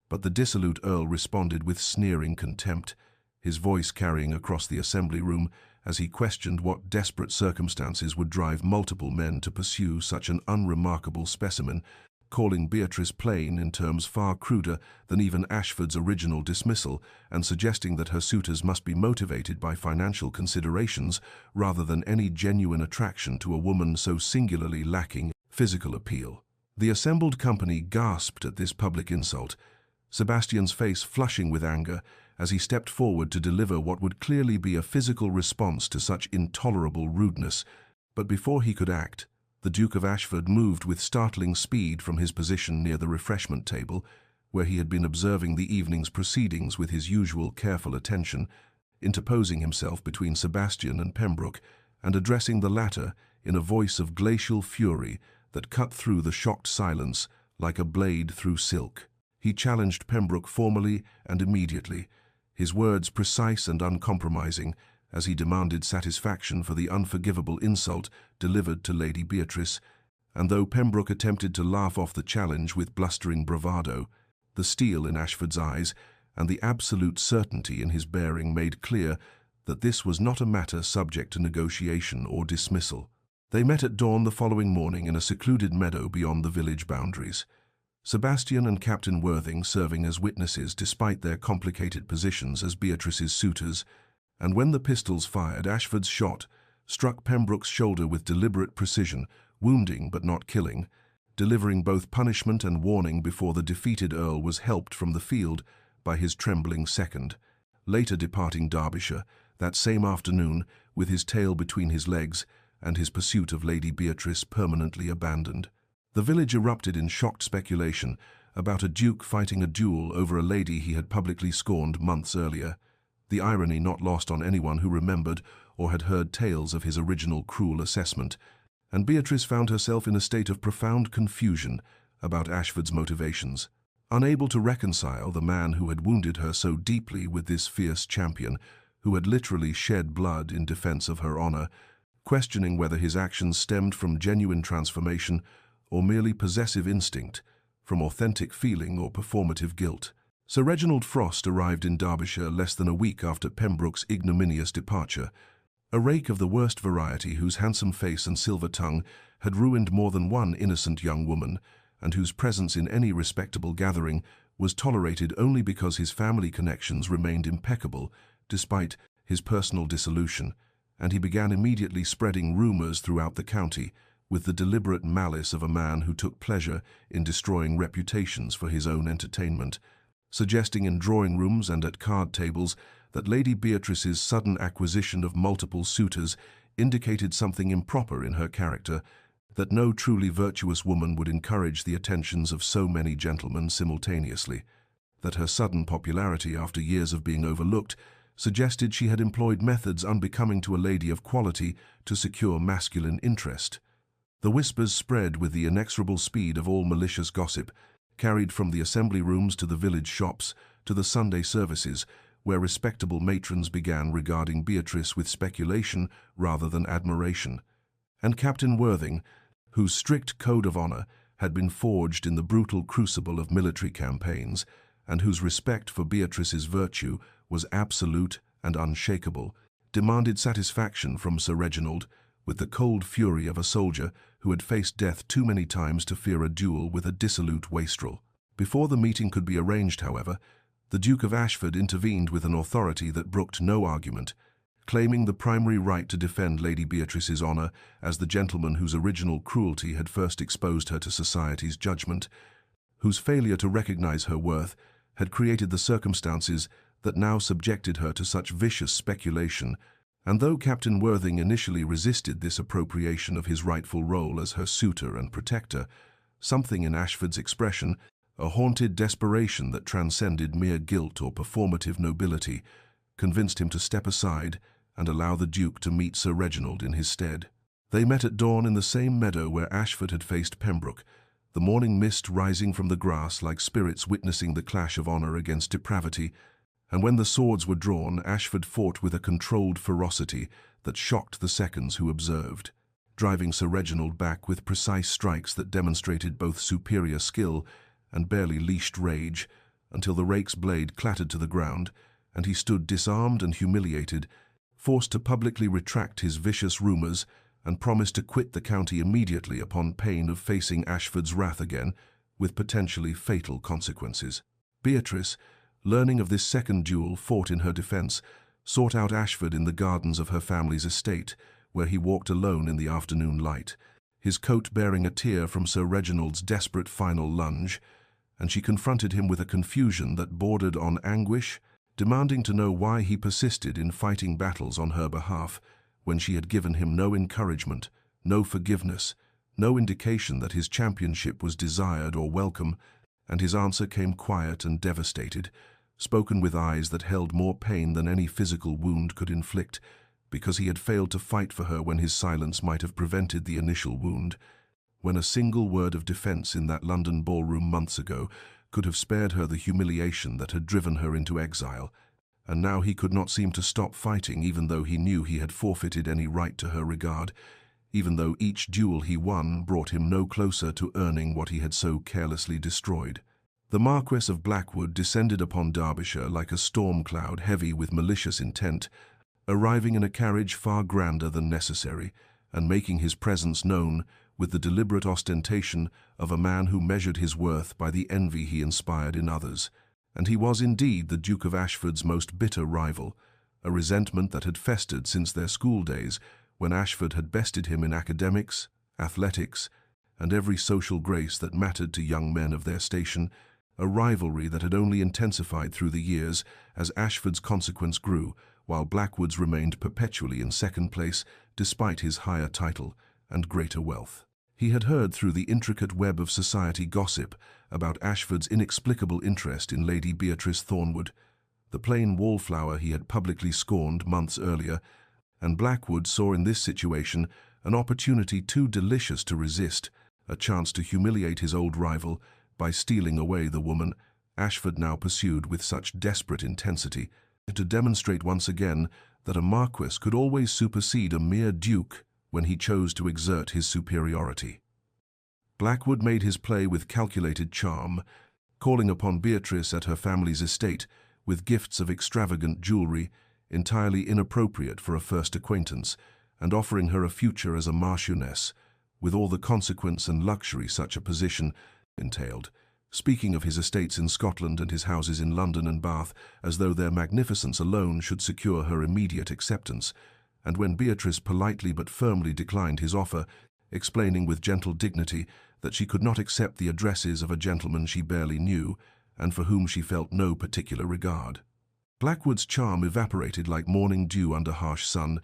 but the dissolute Earl responded with sneering contempt, his voice carrying across the assembly room as he questioned what desperate circumstances would drive multiple men to pursue such an unremarkable specimen, calling Beatrice plain in terms far cruder than even Ashford's original dismissal, and suggesting that her suitors must be motivated by financial considerations rather than any genuine attraction to a woman so singularly lacking physical appeal. The assembled company gasped at this public insult, Sebastian's face flushing with anger as he stepped forward to deliver what would clearly be a physical response to such intolerable rudeness. But before he could act, the Duke of Ashford moved with startling speed from his position near the refreshment table, where he had been observing the evening's proceedings with his usual careful attention, interposing himself between Sebastian and Pembroke, and addressing the latter in a voice of glacial fury that cut through the shocked silence like a blade through silk. He challenged Pembroke formally and immediately, his words precise and uncompromising, as he demanded satisfaction for the unforgivable insult delivered to Lady Beatrice, and though Pembroke attempted to laugh off the challenge with blustering bravado, the steel in Ashford's eyes and the absolute certainty in his bearing made clear that this was not a matter subject to negotiation or dismissal. They met at dawn the following morning in a secluded meadow beyond the village boundaries, Sebastian and Captain Worthing serving as witnesses despite their complicated positions as Beatrice's suitors, and when the pistols fired, Ashford's shot struck Pembroke's shoulder with deliberate precision, wounding but not killing, delivering both punishment and warning before the defeated Earl was helped from the field by his trembling second, later departing Derbyshire that same afternoon with his tail between his legs and his pursuit of Lady Beatrice permanently abandoned. The village erupted in shocked speculation about a duke fighting a duel over a lady he had publicly scorned months earlier, the irony not lost on anyone who remembered or had heard tales of his original cruel assessment, and Beatrice found herself in a state of profound confusion about Ashford's motivations. Unable to reconcile the man who had wounded her so deeply with this fierce champion, who had literally shed blood in defense of her honor, questioning whether his actions stemmed from genuine transformation or merely possessive instinct, from authentic feeling or performative guilt. Sir Reginald Frost arrived in Derbyshire less than a week after Pembroke's ignominious departure, A rake of the worst variety whose handsome face and silver tongue had ruined more than one innocent young woman, and whose presence in any respectable gathering was tolerated only because his family connections remained impeccable despite his personal dissolution, and he began immediately spreading rumors throughout the county with the deliberate malice of a man who took pleasure in destroying reputations for his own entertainment, suggesting in drawing rooms and at card tables that Lady Beatrice's sudden acquisition of multiple suitors indicated something improper in her character, that no truly virtuous woman would encourage the attentions of so many gentlemen simultaneously, that her sudden popularity after years of being overlooked suggested she had employed methods unbecoming to a lady of quality to secure masculine interest. The whispers spread with the inexorable speed of all malicious gossip, carried from the assembly rooms to the village shops to the Sunday services, where respectable matrons began regarding Beatrice with speculation rather than admiration. And Captain Worthing, whose strict code of honor had been forged in the brutal crucible of military campaigns, and whose respect for Beatrice's virtue was absolute and unshakable, demanded satisfaction from Sir Reginald with the cold fury of a soldier who had faced death too many times to fear a duel with a dissolute wastrel. Before the meeting could be arranged, however, the Duke of Ashford intervened with an authority that brooked no argument, claiming the primary right to defend Lady Beatrice's honor as the gentleman whose original cruelty had first exposed her to society's judgment, whose failure to recognize her worth had created the circumstances that now subjected her to such vicious speculation. And though Captain Worthing initially resisted this appropriation of his rightful role as her suitor and protector, something in Ashford's expression, a haunted desperation that transcended mere guilt or performative nobility, convinced him to step aside and allow the Duke to meet Sir Reginald in his stead. They met at dawn in the same meadow where Ashford had faced Pembroke, the morning mist rising from the grass like spirits witnessing the clash of honor against depravity, and when the swords were drawn, Ashford fought with a controlled ferocity that shocked the seconds who observed, driving Sir Reginald back with precise strikes that demonstrated both superior skill and barely leashed rage, until the rake's blade clattered to the ground, and he stood disarmed and humiliated, forced to publicly retract his vicious rumors and promise to quit the county immediately upon pain of facing Ashford's wrath again, with potentially fatal consequences. Beatrice, learning of this second duel fought in her defense, sought out Ashford in the gardens of her family's estate, where he walked alone in the afternoon light, his coat bearing a tear from Sir Reginald's desperate final lunge, and she confronted him with a confusion that bordered on anguish, demanding to know why he persisted in fighting battles on her behalf when she had given him no encouragement, no forgiveness, no indication that his championship was desired or welcome, and his answer came quiet and devastated, spoken with eyes that held more pain than any physical wound could inflict, because he had failed to fight for her when his silence might have prevented the initial wound, when a single word of defense in that London ballroom months ago could have spared her the humiliation that had driven her into exile, and now he could not seem to stop fighting even though he knew he had forfeited any right to her regard, even though each duel he won brought him no closer to earning what he had so carelessly destroyed. The Marquess of Blackwood descended upon Derbyshire like a storm cloud heavy with malicious intent, arriving in a carriage far grander than necessary, and making his presence known with the deliberate ostentation of a man who measured his worth by the envy he inspired in others. And he was indeed the Duke of Ashford's most bitter rival, a resentment that had festered since their school days, when Ashford had bested him in academics, athletics, and every social grace that mattered to young men of their station, a rivalry that had only intensified through the years as Ashford's consequence grew, while Blackwood's remained perpetually in second place despite his higher title and greater wealth. He had heard through the intricate web of society gossip about Ashford's inexplicable interest in Lady Beatrice Thornwood, the plain wallflower he had publicly scorned months earlier, and Blackwood saw in this situation an opportunity too delicious to resist, a chance to humiliate his old rival by stealing away the woman Ashford now pursued with such desperate intensity, to demonstrate once again that a marquess could always supersede a mere duke when he chose to exert his superiority. Blackwood made his play with calculated charm, calling upon Beatrice at her family's estate with gifts of extravagant jewelry, entirely inappropriate for a first acquaintance, and offering her a future as a marchioness, with all the consequence and luxury such a position entailed, speaking of his estates in Scotland and his houses in London and Bath as though their magnificence alone should secure her immediate acceptance, and when Beatrice politely but firmly declined his offer, explaining with gentle dignity that she could not accept the addresses of a gentleman she barely knew and for whom she felt no particular regard. Blackwood's charm evaporated like morning dew under harsh sun,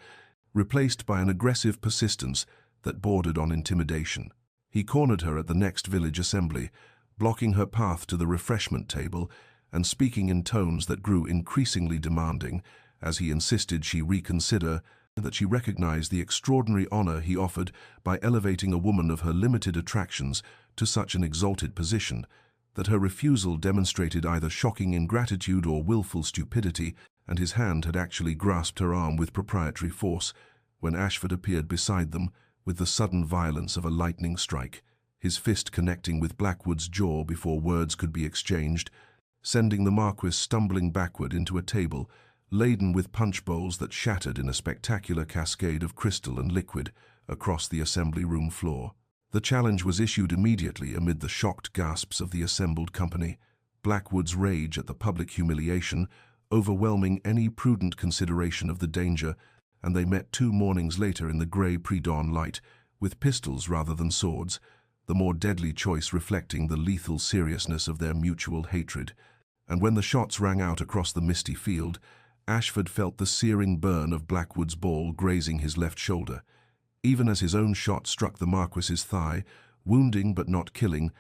replaced by an aggressive persistence that bordered on intimidation. He cornered her at the next village assembly, blocking her path to the refreshment table and speaking in tones that grew increasingly demanding as he insisted she reconsider that she recognized the extraordinary honor he offered by elevating a woman of her limited attractions to such an exalted position, that her refusal demonstrated either shocking ingratitude or willful stupidity, and his hand had actually grasped her arm with proprietary force when Ashford appeared beside them with the sudden violence of a lightning strike, his fist connecting with Blackwood's jaw before words could be exchanged, sending the Marquis stumbling backward into a table laden with punch bowls that shattered in a spectacular cascade of crystal and liquid across the assembly room floor. The challenge was issued immediately amid the shocked gasps of the assembled company, Blackwood's rage at the public humiliation overwhelming any prudent consideration of the danger, and they met 2 mornings later in the grey pre-dawn light, with pistols rather than swords, the more deadly choice reflecting the lethal seriousness of their mutual hatred. And when the shots rang out across the misty field, Ashford felt the searing burn of Blackwood's ball grazing his left shoulder, even as his own shot struck the Marquis's thigh, wounding but not killing,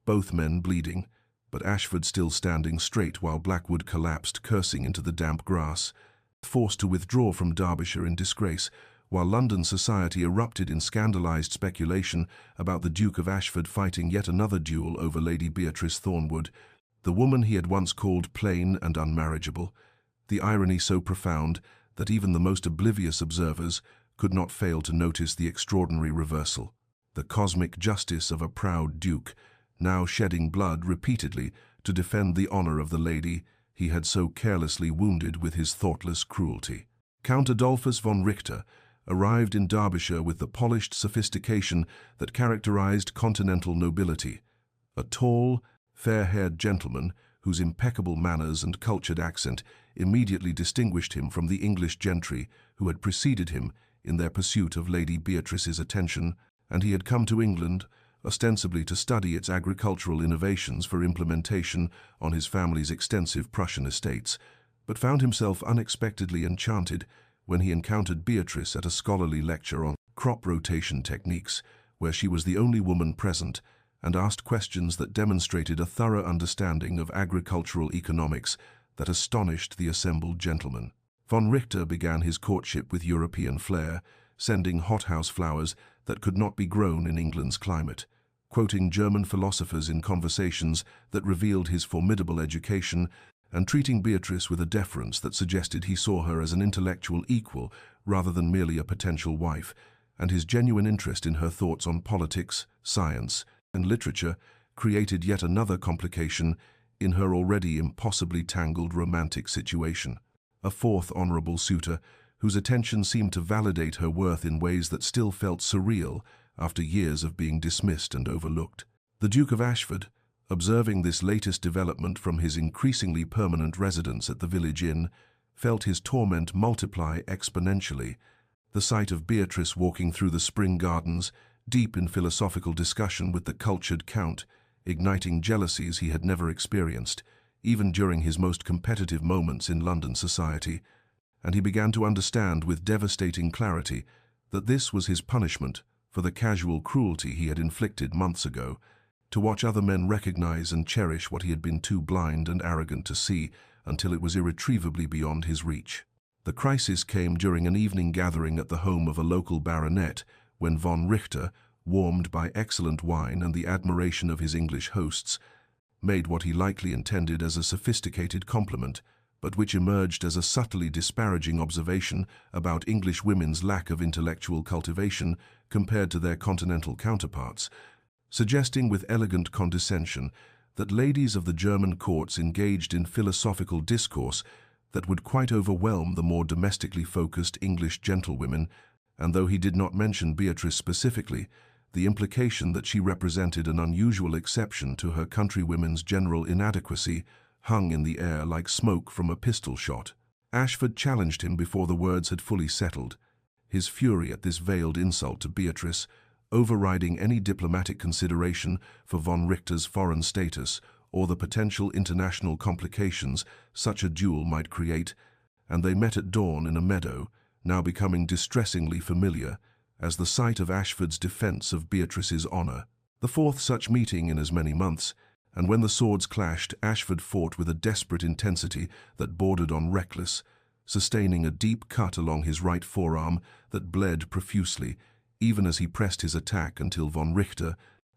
both men bleeding, but Ashford still standing straight while Blackwood collapsed, cursing into the damp grass, forced to withdraw from Derbyshire in disgrace, while London society erupted in scandalized speculation about the Duke of Ashford fighting yet another duel over Lady Beatrice Thornwood, the woman he had once called plain and unmarriageable, the irony so profound that even the most oblivious observers could not fail to notice the extraordinary reversal, the cosmic justice of a proud duke, now shedding blood repeatedly to defend the honor of the lady he had so carelessly wounded with his thoughtless cruelty. Count Adolphus von Richter arrived in Derbyshire with the polished sophistication that characterized continental nobility, a tall, fair-haired gentleman whose impeccable manners and cultured accent immediately distinguished him from the English gentry who had preceded him in their pursuit of Lady Beatrice's attention, and he had come to England ostensibly to study its agricultural innovations for implementation on his family's extensive Prussian estates, but found himself unexpectedly enchanted when he encountered Beatrice at a scholarly lecture on crop rotation techniques, where she was the only woman present, and asked questions that demonstrated a thorough understanding of agricultural economics that astonished the assembled gentlemen. Von Richter began his courtship with European flair, sending hothouse flowers that could not be grown in England's climate, quoting German philosophers in conversations that revealed his formidable education, and treating Beatrice with a deference that suggested he saw her as an intellectual equal rather than merely a potential wife, and his genuine interest in her thoughts on politics, science, and literature created yet another complication in her already impossibly tangled romantic situation. A fourth honorable suitor, whose attention seemed to validate her worth in ways that still felt surreal after years of being dismissed and overlooked. The Duke of Ashford, observing this latest development from his increasingly permanent residence at the village inn, felt his torment multiply exponentially. The sight of Beatrice walking through the spring gardens, deep in philosophical discussion with the cultured Count, igniting jealousies he had never experienced, even during his most competitive moments in London society, and he began to understand with devastating clarity that this was his punishment for the casual cruelty he had inflicted months ago, to watch other men recognize and cherish what he had been too blind and arrogant to see until it was irretrievably beyond his reach. The crisis came during an evening gathering at the home of a local baronet, when von Richter, warmed by excellent wine and the admiration of his English hosts, made what he likely intended as a sophisticated compliment, but which emerged as a subtly disparaging observation about English women's lack of intellectual cultivation compared to their continental counterparts, suggesting with elegant condescension that ladies of the German courts engaged in philosophical discourse that would quite overwhelm the more domestically focused English gentlewomen, and though he did not mention Beatrice specifically, the implication that she represented an unusual exception to her countrywomen's general inadequacy hung in the air like smoke from a pistol shot. Ashford challenged him before the words had fully settled, his fury at this veiled insult to Beatrice overriding any diplomatic consideration for von Richter's foreign status or the potential international complications such a duel might create, and they met at dawn in a meadow, now becoming distressingly familiar, as the site of Ashford's defense of Beatrice's honor. The fourth such meeting in as many months, and when the swords clashed, Ashford fought with a desperate intensity that bordered on reckless, sustaining a deep cut along his right forearm that bled profusely, even as he pressed his attack until von Richter,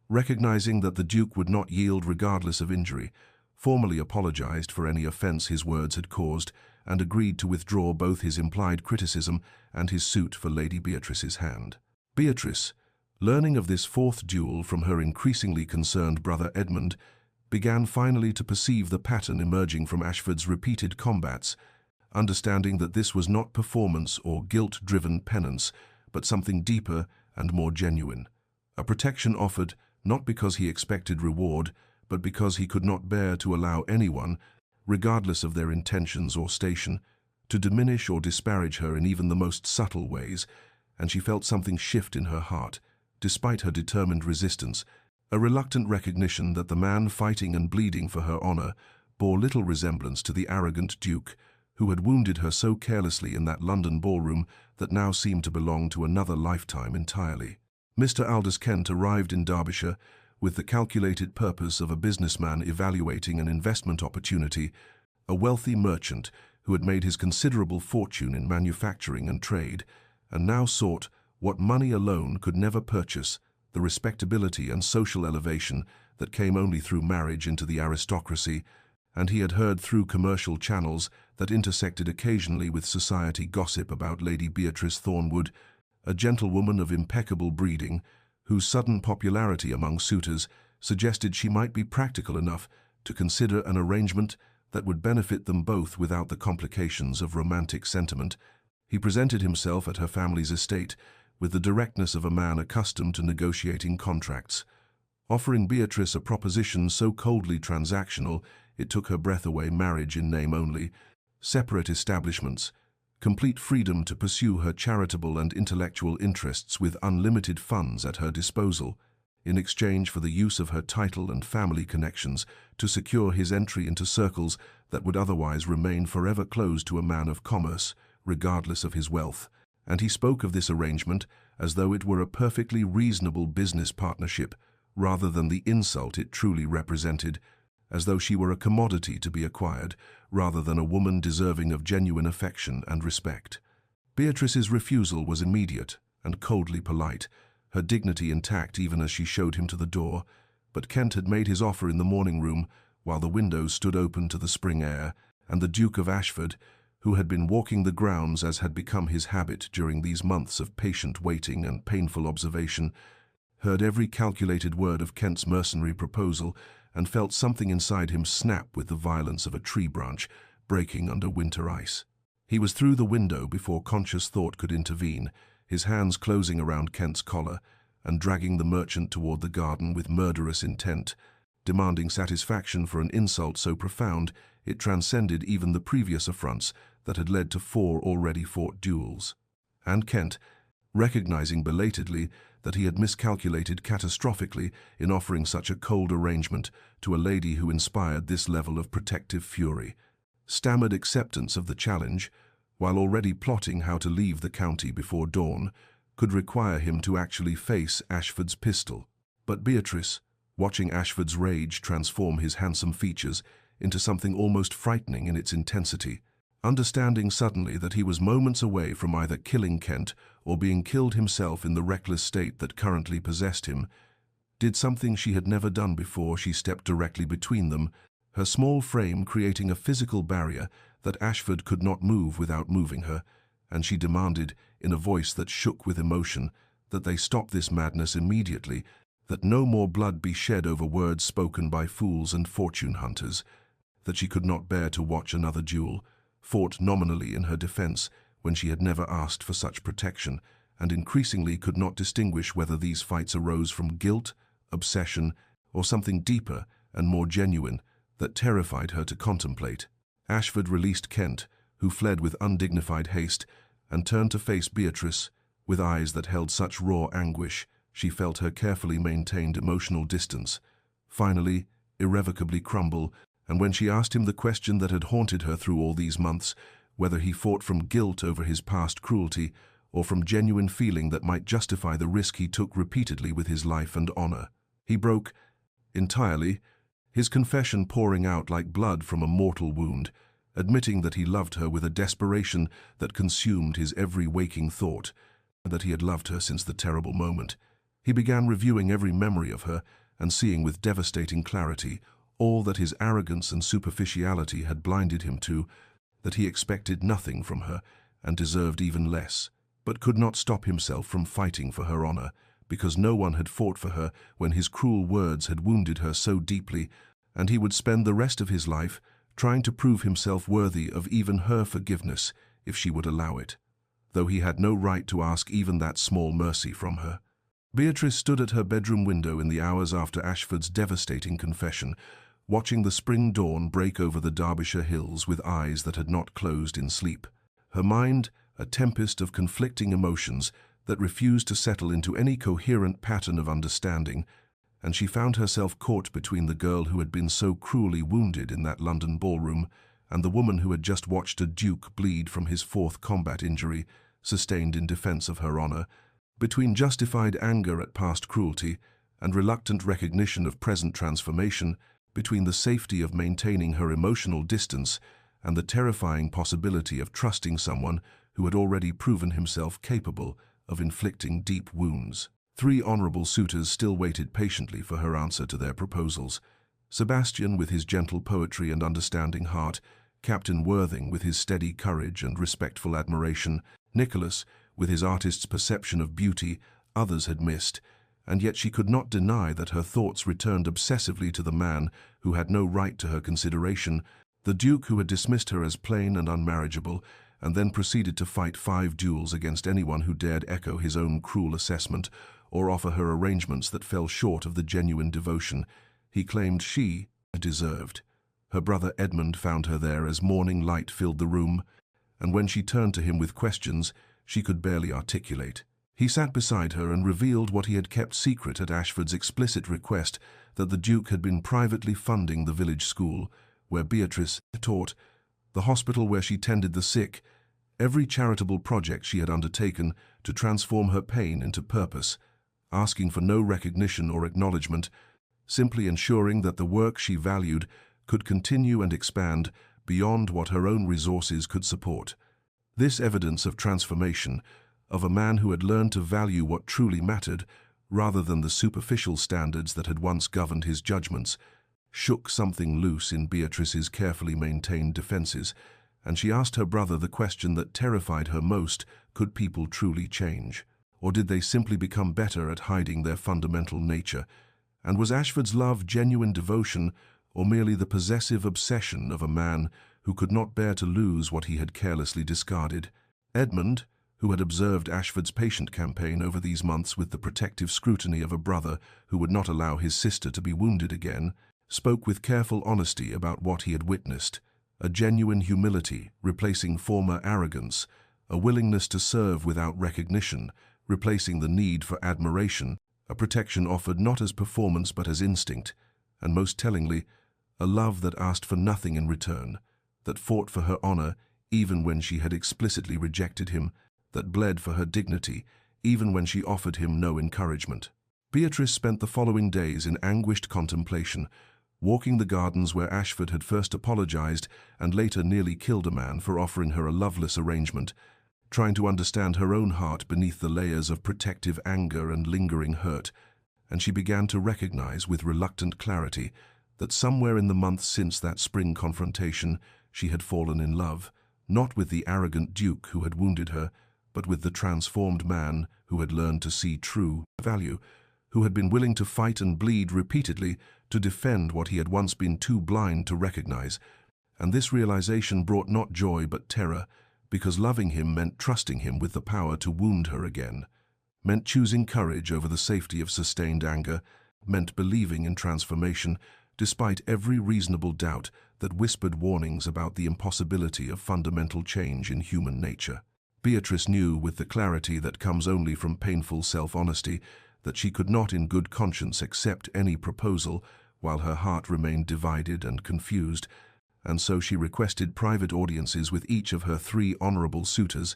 recognizing that the Duke would not yield regardless of injury, formally apologized for any offense his words had caused and agreed to withdraw both his implied criticism and his suit for Lady Beatrice's hand. Beatrice, learning of this fourth duel from her increasingly concerned brother Edmund, began finally to perceive the pattern emerging from Ashford's repeated combats, understanding that this was not performance or guilt-driven penance, but something deeper and more genuine. A protection offered not because he expected reward, but because he could not bear to allow anyone, regardless of their intentions or station, to diminish or disparage her in even the most subtle ways, and she felt something shift in her heart, despite her determined resistance, a reluctant recognition that the man fighting and bleeding for her honor bore little resemblance to the arrogant Duke, who had wounded her so carelessly in that London ballroom that now seemed to belong to another lifetime entirely. Mr. Aldous Kent arrived in Derbyshire with the calculated purpose of a businessman evaluating an investment opportunity, a wealthy merchant who had made his considerable fortune in manufacturing and trade, and now sought what money alone could never purchase, the respectability and social elevation that came only through marriage into the aristocracy, and he had heard through commercial channels that intersected occasionally with society gossip about Lady Beatrice Thornwood, a gentlewoman of impeccable breeding, whose sudden popularity among suitors suggested she might be practical enough to consider an arrangement that would benefit them both without the complications of romantic sentiment. He presented himself at her family's estate with the directness of a man accustomed to negotiating contracts, offering Beatrice a proposition so coldly transactional it took her breath away: marriage in name only, separate establishments, complete freedom to pursue her charitable and intellectual interests with unlimited funds at her disposal, in exchange for the use of her title and family connections to secure his entry into circles that would otherwise remain forever closed to a man of commerce, regardless of his wealth. And he spoke of this arrangement as though it were a perfectly reasonable business partnership, rather than the insult it truly represented, as though she were a commodity to be acquired, rather than a woman deserving of genuine affection and respect. Beatrice's refusal was immediate and coldly polite, her dignity intact even as she showed him to the door, but Kent had made his offer in the morning room while the windows stood open to the spring air, and the Duke of Ashford, who had been walking the grounds as had become his habit during these months of patient waiting and painful observation, heard every calculated word of Kent's mercenary proposal and felt something inside him snap with the violence of a tree branch breaking under winter ice. He was through the window before conscious thought could intervene, his hands closing around Kent's collar and dragging the merchant toward the garden with murderous intent, demanding satisfaction for an insult so profound it transcended even the previous affronts that had led to 4 already fought duels. And Kent, recognizing belatedly that he had miscalculated catastrophically in offering such a cold arrangement to a lady who inspired this level of protective fury, stammered acceptance of the challenge, while already plotting how to leave the county before dawn, could require him to actually face Ashford's pistol. But Beatrice, watching Ashford's rage transform his handsome features into something almost frightening in its intensity, understanding suddenly that he was moments away from either killing Kent or being killed himself in the reckless state that currently possessed him, did something she had never done before. She stepped directly between them, her small frame creating a physical barrier that Ashford could not move without moving her, and she demanded, in a voice that shook with emotion, that they stop this madness immediately, that no more blood be shed over words spoken by fools and fortune hunters, that she could not bear to watch another duel, fought nominally in her defense when she had never asked for such protection, and increasingly could not distinguish whether these fights arose from guilt, obsession, or something deeper and more genuine that terrified her to contemplate. Ashford released Kent, who fled with undignified haste, and turned to face Beatrice, with eyes that held such raw anguish she felt her carefully maintained emotional distance finally, irrevocably crumble, and when she asked him the question that had haunted her through all these months, whether he fought from guilt over his past cruelty, or from genuine feeling that might justify the risk he took repeatedly with his life and honor, he broke entirely, his confession pouring out like blood from a mortal wound, admitting that he loved her with a desperation that consumed his every waking thought, and that he had loved her since the terrible moment. He began reviewing every memory of her and seeing with devastating clarity all that his arrogance and superficiality had blinded him to, that he expected nothing from her and deserved even less, but could not stop himself from fighting for her honor, because no one had fought for her when his cruel words had wounded her so deeply, and he would spend the rest of his life trying to prove himself worthy of even her forgiveness if she would allow it, though he had no right to ask even that small mercy from her. Beatrice stood at her bedroom window in the hours after Ashford's devastating confession, watching the spring dawn break over the Derbyshire hills with eyes that had not closed in sleep. Her mind, a tempest of conflicting emotions that refused to settle into any coherent pattern of understanding, and she found herself caught between the girl who had been so cruelly wounded in that London ballroom and the woman who had just watched a duke bleed from his fourth combat injury, sustained in defense of her honor, between justified anger at past cruelty and reluctant recognition of present transformation, between the safety of maintaining her emotional distance and the terrifying possibility of trusting someone who had already proven himself capable of inflicting deep wounds. 3 honorable suitors still waited patiently for her answer to their proposals. Sebastian with his gentle poetry and understanding heart, Captain Worthing with his steady courage and respectful admiration, Nicholas with his artist's perception of beauty others had missed, and yet she could not deny that her thoughts returned obsessively to the man who had no right to her consideration, the Duke who had dismissed her as plain and unmarriageable, and then proceeded to fight 5 duels against anyone who dared echo his own cruel assessment or offer her arrangements that fell short of the genuine devotion he claimed she deserved. Her brother Edmund found her there as morning light filled the room, and when she turned to him with questions she could barely articulate. He sat beside her and revealed what he had kept secret at Ashford's explicit request, that the Duke had been privately funding the village school, where Beatrice taught, the hospital where she tended the sick, every charitable project she had undertaken to transform her pain into purpose, asking for no recognition or acknowledgement, simply ensuring that the work she valued could continue and expand beyond what her own resources could support. This evidence of transformation, of a man who had learned to value what truly mattered, rather than the superficial standards that had once governed his judgments, shook something loose in Beatrice's carefully maintained defenses, and she asked her brother the question that terrified her most: could people truly change? Or did they simply become better at hiding their fundamental nature? And was Ashford's love genuine devotion, or merely the possessive obsession of a man who could not bear to lose what he had carelessly discarded? Edmund, who had observed Ashford's patient campaign over these months with the protective scrutiny of a brother who would not allow his sister to be wounded again, spoke with careful honesty about what he had witnessed: a genuine humility replacing former arrogance, a willingness to serve without recognition replacing the need for admiration, a protection offered not as performance but as instinct, and most tellingly, a love that asked for nothing in return, that fought for her honor even when she had explicitly rejected him, that bled for her dignity even when she offered him no encouragement. Beatrice spent the following days in anguished contemplation, walking the gardens where Ashford had first apologized and later nearly killed a man for offering her a loveless arrangement, trying to understand her own heart beneath the layers of protective anger and lingering hurt, and she began to recognize with reluctant clarity that somewhere in the months since that spring confrontation she had fallen in love, not with the arrogant Duke who had wounded her, but with the transformed man who had learned to see true value, who had been willing to fight and bleed repeatedly to defend what he had once been too blind to recognize, And this realization brought not joy but terror, because loving him meant trusting him with the power to wound her again, meant choosing courage over the safety of sustained anger, meant believing in transformation, despite every reasonable doubt that whispered warnings about the impossibility of fundamental change in human nature. Beatrice knew with the clarity that comes only from painful self-honesty that she could not in good conscience accept any proposal while her heart remained divided and confused, and so she requested private audiences with each of her 3 honourable suitors,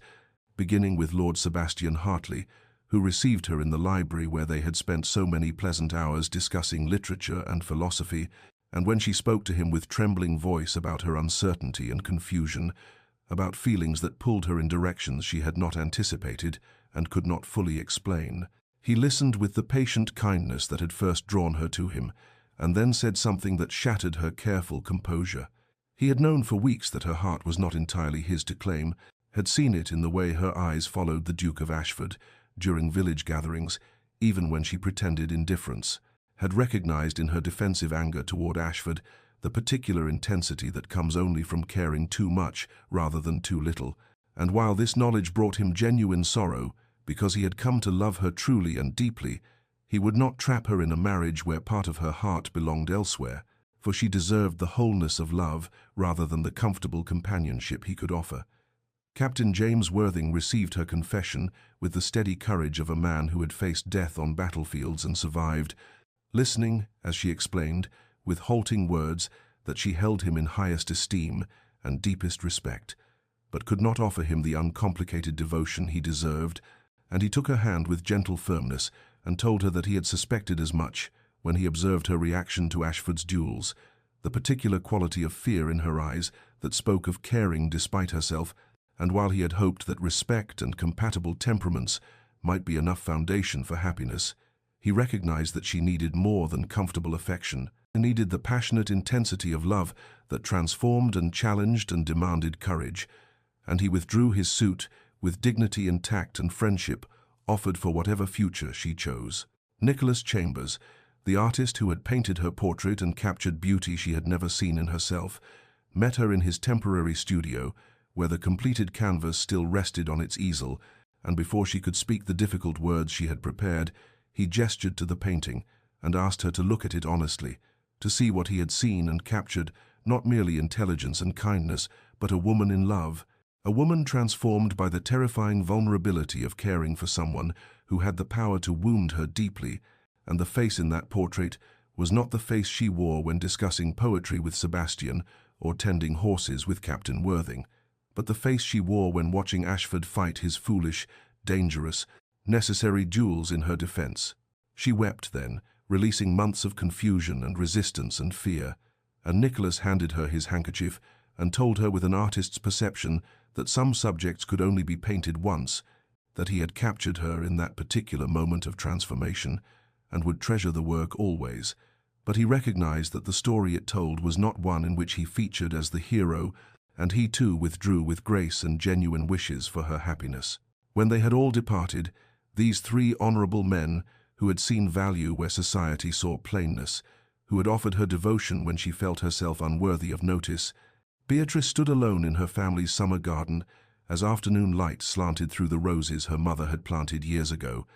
beginning with Lord Sebastian Hartley, who received her in the library where they had spent so many pleasant hours discussing literature and philosophy, and when she spoke to him with trembling voice about her uncertainty and confusion, about feelings that pulled her in directions she had not anticipated and could not fully explain, he listened with the patient kindness that had first drawn her to him, and then said something that shattered her careful composure. He had known for weeks that her heart was not entirely his to claim, had seen it in the way her eyes followed the Duke of Ashford during village gatherings, even when she pretended indifference, had recognized in her defensive anger toward Ashford the particular intensity that comes only from caring too much rather than too little, and while this knowledge brought him genuine sorrow, because he had come to love her truly and deeply, he would not trap her in a marriage where part of her heart belonged elsewhere, for she deserved the wholeness of love rather than the comfortable companionship he could offer. Captain James Worthing received her confession with the steady courage of a man who had faced death on battlefields and survived, listening, as she explained, with halting words, that she held him in highest esteem and deepest respect, but could not offer him the uncomplicated devotion he deserved, and he took her hand with gentle firmness and told her that he had suspected as much when he observed her reaction to Ashford's duels, the particular quality of fear in her eyes that spoke of caring despite herself, and while he had hoped that respect and compatible temperaments might be enough foundation for happiness, he recognized that she needed more than comfortable affection, and needed the passionate intensity of love that transformed and challenged and demanded courage, and he withdrew his suit with dignity and tact and friendship offered for whatever future she chose. Nicholas Chambers, the artist who had painted her portrait and captured beauty she had never seen in herself, met her in his temporary studio, where the completed canvas still rested on its easel, and before she could speak the difficult words she had prepared, he gestured to the painting and asked her to look at it honestly, to see what he had seen and captured, not merely intelligence and kindness, but a woman in love, a woman transformed by the terrifying vulnerability of caring for someone who had the power to wound her deeply, and the face in that portrait was not the face she wore when discussing poetry with Sebastian or tending horses with Captain Worthing, but the face she wore when watching Ashford fight his foolish, dangerous, necessary duels in her defense. She wept then, releasing months of confusion and resistance and fear, and Nicholas handed her his handkerchief and told her with an artist's perception that some subjects could only be painted once, that he had captured her in that particular moment of transformation and would treasure the work always, but he recognized that the story it told was not one in which he featured as the hero, and he too withdrew with grace and genuine wishes for her happiness. When they had all departed, these 3 honourable men, who had seen value where society saw plainness, who had offered her devotion when she felt herself unworthy of notice, Beatrice stood alone in her family's summer garden as afternoon light slanted through the roses her mother had planted years ago,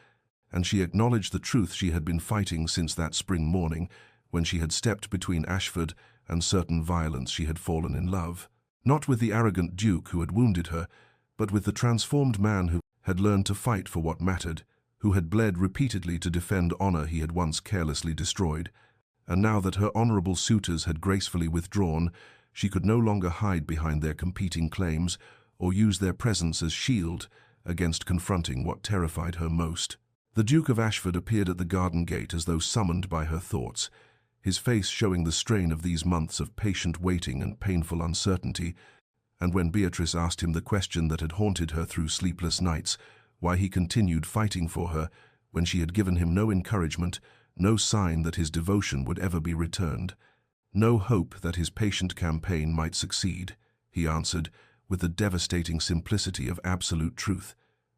and she acknowledged the truth she had been fighting since that spring morning when she had stepped between Ashford and certain violence she had fallen in love, not with the arrogant duke who had wounded her, but with the transformed man who had learned to fight for what mattered, who had bled repeatedly to defend honor he had once carelessly destroyed, and now that her honorable suitors had gracefully withdrawn, she could no longer hide behind their competing claims or use their presence as shield against confronting what terrified her most. The Duke of Ashford appeared at the garden gate as though summoned by her thoughts, his face showing the strain of these months of patient waiting and painful uncertainty, and when Beatrice asked him the question that had haunted her through sleepless nights, why he continued fighting for her when she had given him no encouragement, no sign that his devotion would ever be returned, no hope that his patient campaign might succeed, he answered, with the devastating simplicity of absolute truth,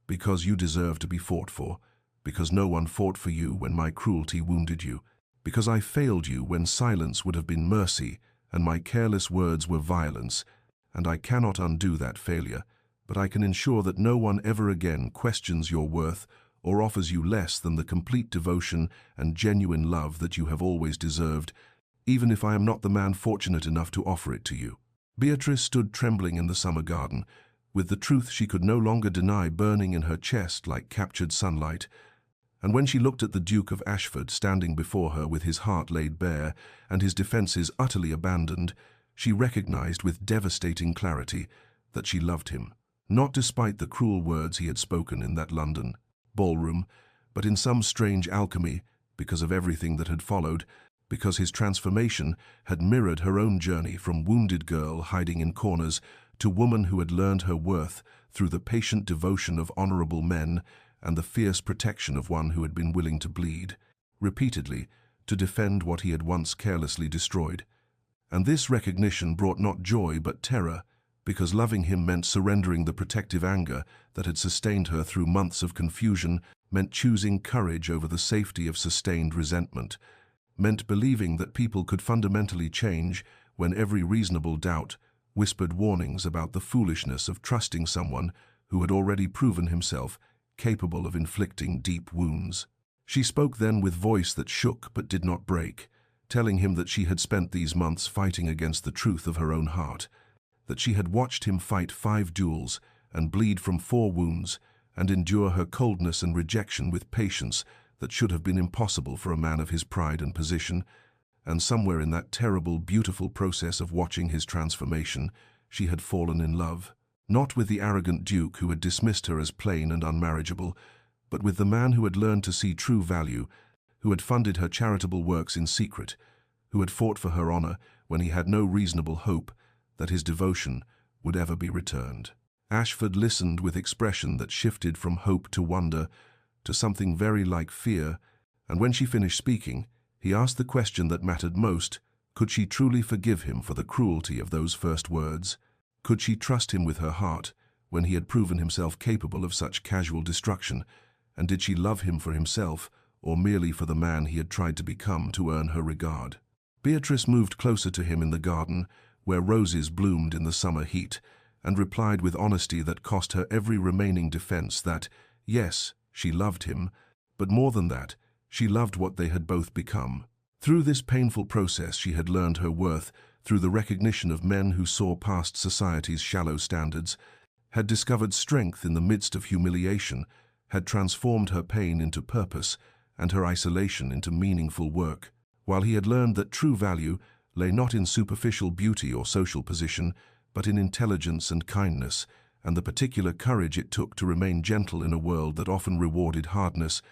because you deserve to be fought for, because no one fought for you when my cruelty wounded you, because I failed you when silence would have been mercy, and my careless words were violence, and I cannot undo that failure, but I can ensure that no one ever again questions your worth or offers you less than the complete devotion and genuine love that you have always deserved, even if I am not the man fortunate enough to offer it to you." Beatrice stood trembling in the summer garden, with the truth she could no longer deny burning in her chest like captured sunlight. And when she looked at the Duke of Ashford standing before her with his heart laid bare and his defences utterly abandoned, she recognized with devastating clarity that she loved him, not despite the cruel words he had spoken in that London ballroom, but in some strange alchemy, because of everything that had followed, because his transformation had mirrored her own journey from wounded girl hiding in corners to woman who had learned her worth through the patient devotion of honorable men and the fierce protection of one who had been willing to bleed, repeatedly, to defend what he had once carelessly destroyed. And this recognition brought not joy but terror, because loving him meant surrendering the protective anger that had sustained her through months of confusion, meant choosing courage over the safety of sustained resentment, meant believing that people could fundamentally change when every reasonable doubt whispered warnings about the foolishness of trusting someone who had already proven himself capable of inflicting deep wounds. She spoke then with voice that shook but did not break, telling him that she had spent these months fighting against the truth of her own heart, that she had watched him fight 5 duels and bleed from 4 wounds and endure her coldness and rejection with patience that should have been impossible for a man of his pride and position, and somewhere in that terrible, beautiful process of watching his transformation, she had fallen in love, not with the arrogant duke who had dismissed her as plain and unmarriageable, but with the man who had learned to see true value, who had funded her charitable works in secret, who had fought for her honor when he had no reasonable hope that his devotion would ever be returned. Ashford listened with expression that shifted from hope to wonder, to something very like fear, and when she finished speaking, he asked the question that mattered most: could she truly forgive him for the cruelty of those first words? Could she trust him with her heart when he had proven himself capable of such casual destruction? And did she love him for himself, or merely for the man he had tried to become to earn her regard? Beatrice moved closer to him in the garden, where roses bloomed in the summer heat, and replied with honesty that cost her every remaining defense that, yes, she loved him, but more than that, she loved what they had both become. Through this painful process she had learned her worth, through the recognition of men who saw past society's shallow standards, had discovered strength in the midst of humiliation, had transformed her pain into purpose and her isolation into meaningful work, while he had learned that true value lay not in superficial beauty or social position, but in intelligence and kindness, and the particular courage it took to remain gentle in a world that often rewarded hardness,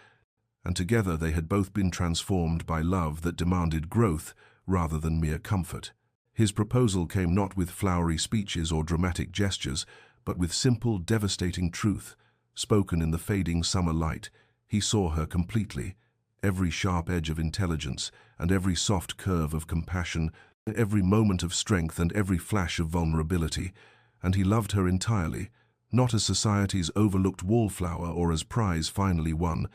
and together they had both been transformed by love that demanded growth rather than mere comfort. His proposal came not with flowery speeches or dramatic gestures, but with simple, devastating truth, spoken in the fading summer light. He saw her completely, every sharp edge of intelligence and every soft curve of compassion, every moment of strength and every flash of vulnerability, and he loved her entirely, not as society's overlooked wallflower or as prize finally won,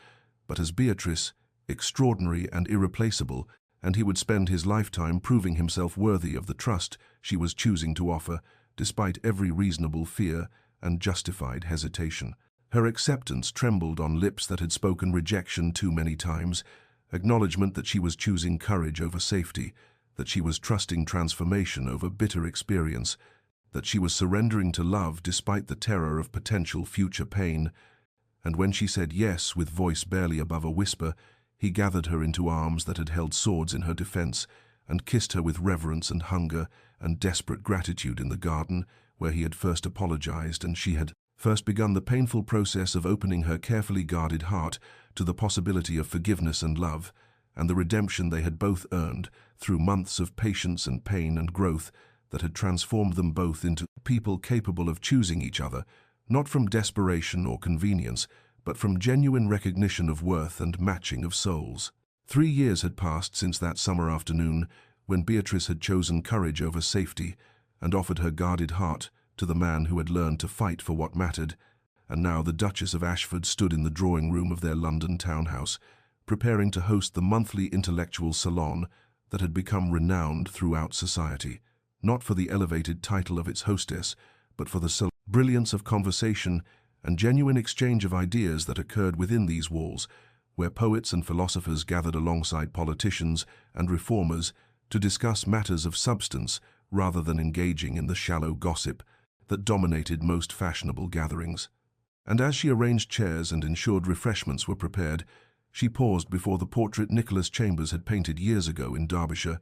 but as Beatrice, extraordinary and irreplaceable, and he would spend his lifetime proving himself worthy of the trust she was choosing to offer, despite every reasonable fear and justified hesitation. Her acceptance trembled on lips that had spoken rejection too many times, acknowledgement that she was choosing courage over safety, that she was trusting transformation over bitter experience, that she was surrendering to love despite the terror of potential future pain. And when she said yes with voice barely above a whisper, he gathered her into arms that had held swords in her defense and kissed her with reverence and hunger and desperate gratitude in the garden where he had first apologized and she had first begun the painful process of opening her carefully guarded heart to the possibility of forgiveness and love, and the redemption they had both earned through months of patience and pain and growth that had transformed them both into people capable of choosing each other, not from desperation or convenience, but from genuine recognition of worth and matching of souls. 3 years had passed since that summer afternoon when Beatrice had chosen courage over safety and offered her guarded heart to the man who had learned to fight for what mattered, and now the Duchess of Ashford stood in the drawing room of their London townhouse, preparing to host the monthly intellectual salon that had become renowned throughout society, not for the elevated title of its hostess, but for the brilliance of conversation and genuine exchange of ideas that occurred within these walls, where poets and philosophers gathered alongside politicians and reformers to discuss matters of substance rather than engaging in the shallow gossip that dominated most fashionable gatherings. And as she arranged chairs and ensured refreshments were prepared, she paused before the portrait Nicholas Chambers had painted years ago in Derbyshire,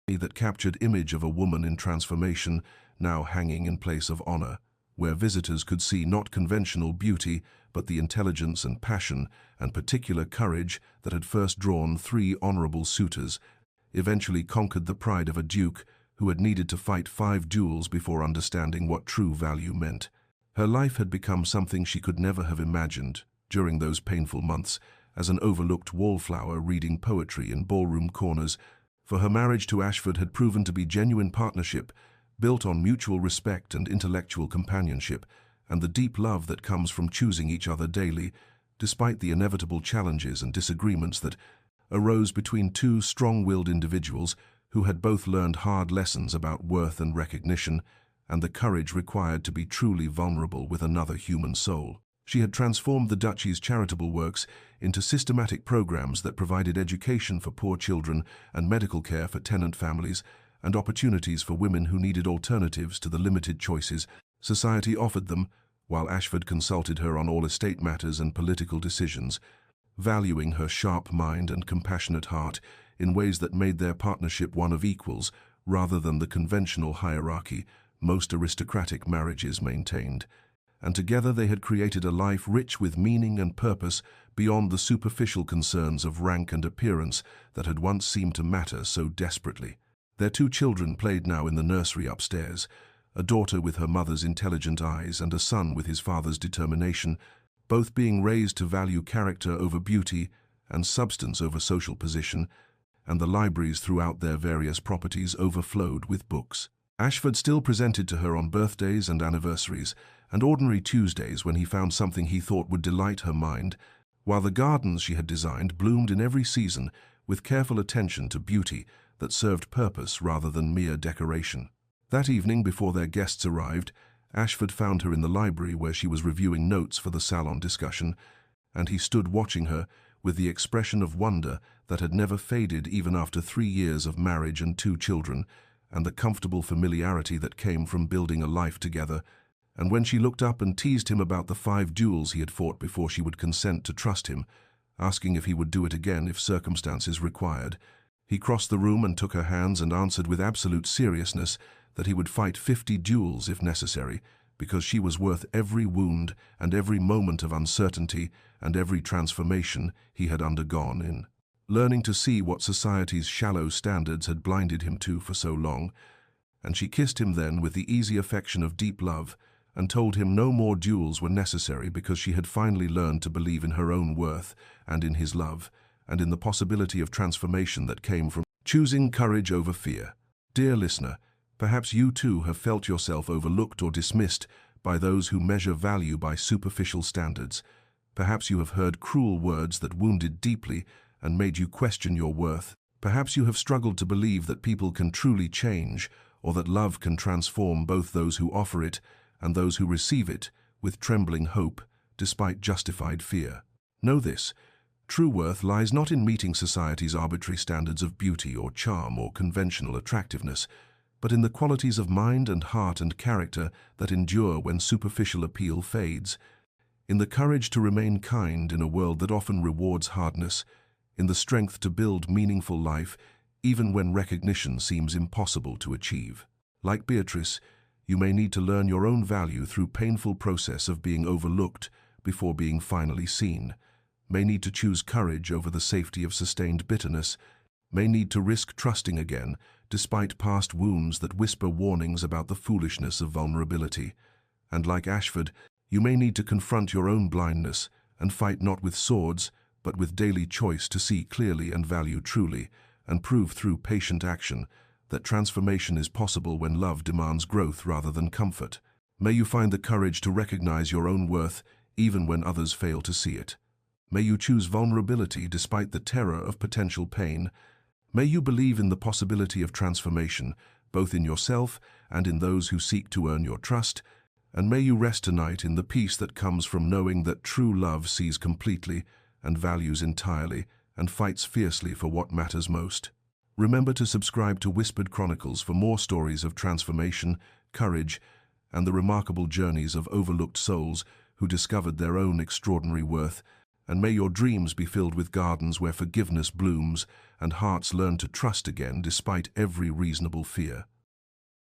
that captured image of a woman in transformation, now hanging in place of honor, where visitors could see not conventional beauty, but the intelligence and passion and particular courage that had first drawn 3 honorable suitors, eventually conquered the pride of a duke who had needed to fight 5 duels before understanding what true value meant. Her life had become something she could never have imagined during those painful months, as an overlooked wallflower reading poetry in ballroom corners, for her marriage to Ashford had proven to be genuine partnership, built on mutual respect and intellectual companionship, and the deep love that comes from choosing each other daily, despite the inevitable challenges and disagreements that arose between 2 strong-willed individuals who had both learned hard lessons about worth and recognition, and the courage required to be truly vulnerable with another human soul. She had transformed the duchy's charitable works into systematic programs that provided education for poor children and medical care for tenant families, and opportunities for women who needed alternatives to the limited choices society offered them, while Ashford consulted her on all estate matters and political decisions, valuing her sharp mind and compassionate heart in ways that made their partnership one of equals rather than the conventional hierarchy most aristocratic marriages maintained. And together they had created a life rich with meaning and purpose beyond the superficial concerns of rank and appearance that had once seemed to matter so desperately. Their 2 children played now in the nursery upstairs, a daughter with her mother's intelligent eyes and a son with his father's determination, both being raised to value character over beauty and substance over social position, and the libraries throughout their various properties overflowed with books. Ashford still presented to her on birthdays and anniversaries, and ordinary Tuesdays when he found something he thought would delight her mind, while the gardens she had designed bloomed in every season with careful attention to beauty that served purpose rather than mere decoration. That evening, before their guests arrived, Ashford found her in the library where she was reviewing notes for the salon discussion, and he stood watching her with the expression of wonder that had never faded even after 3 years of marriage and 2 children, and the comfortable familiarity that came from building a life together. And when she looked up and teased him about the 5 duels he had fought before she would consent to trust him, asking if he would do it again if circumstances required, he crossed the room and took her hands and answered with absolute seriousness that he would fight 50 duels if necessary, because she was worth every wound and every moment of uncertainty and every transformation he had undergone in learning to see what society's shallow standards had blinded him to for so long. And she kissed him then with the easy affection of deep love, and told him no more duels were necessary because she had finally learned to believe in her own worth and in his love, and in the possibility of transformation that came from choosing courage over fear. Dear listener, perhaps you too have felt yourself overlooked or dismissed by those who measure value by superficial standards. Perhaps you have heard cruel words that wounded deeply and made you question your worth. Perhaps you have struggled to believe that people can truly change, or that love can transform both those who offer it and those who receive it with trembling hope, despite justified fear. Know this: true worth lies not in meeting society's arbitrary standards of beauty or charm or conventional attractiveness, but in the qualities of mind and heart and character that endure when superficial appeal fades, in the courage to remain kind in a world that often rewards hardness, in the strength to build meaningful life even when recognition seems impossible to achieve. Like Beatrice, you may need to learn your own value through painful process of being overlooked before being finally seen, may need to choose courage over the safety of sustained bitterness, may need to risk trusting again despite past wounds that whisper warnings about the foolishness of vulnerability. And like Ashford, you may need to confront your own blindness and fight not with swords, but with daily choice to see clearly and value truly, and prove through patient action that transformation is possible when love demands growth rather than comfort. May you find the courage to recognize your own worth even when others fail to see it. May you choose vulnerability despite the terror of potential pain. May you believe in the possibility of transformation, both in yourself and in those who seek to earn your trust, and may you rest tonight in the peace that comes from knowing that true love sees completely and values entirely and fights fiercely for what matters most. Remember to subscribe to Whispered Chronicles for more stories of transformation, courage, and the remarkable journeys of overlooked souls who discovered their own extraordinary worth, and may your dreams be filled with gardens where forgiveness blooms and hearts learn to trust again despite every reasonable fear.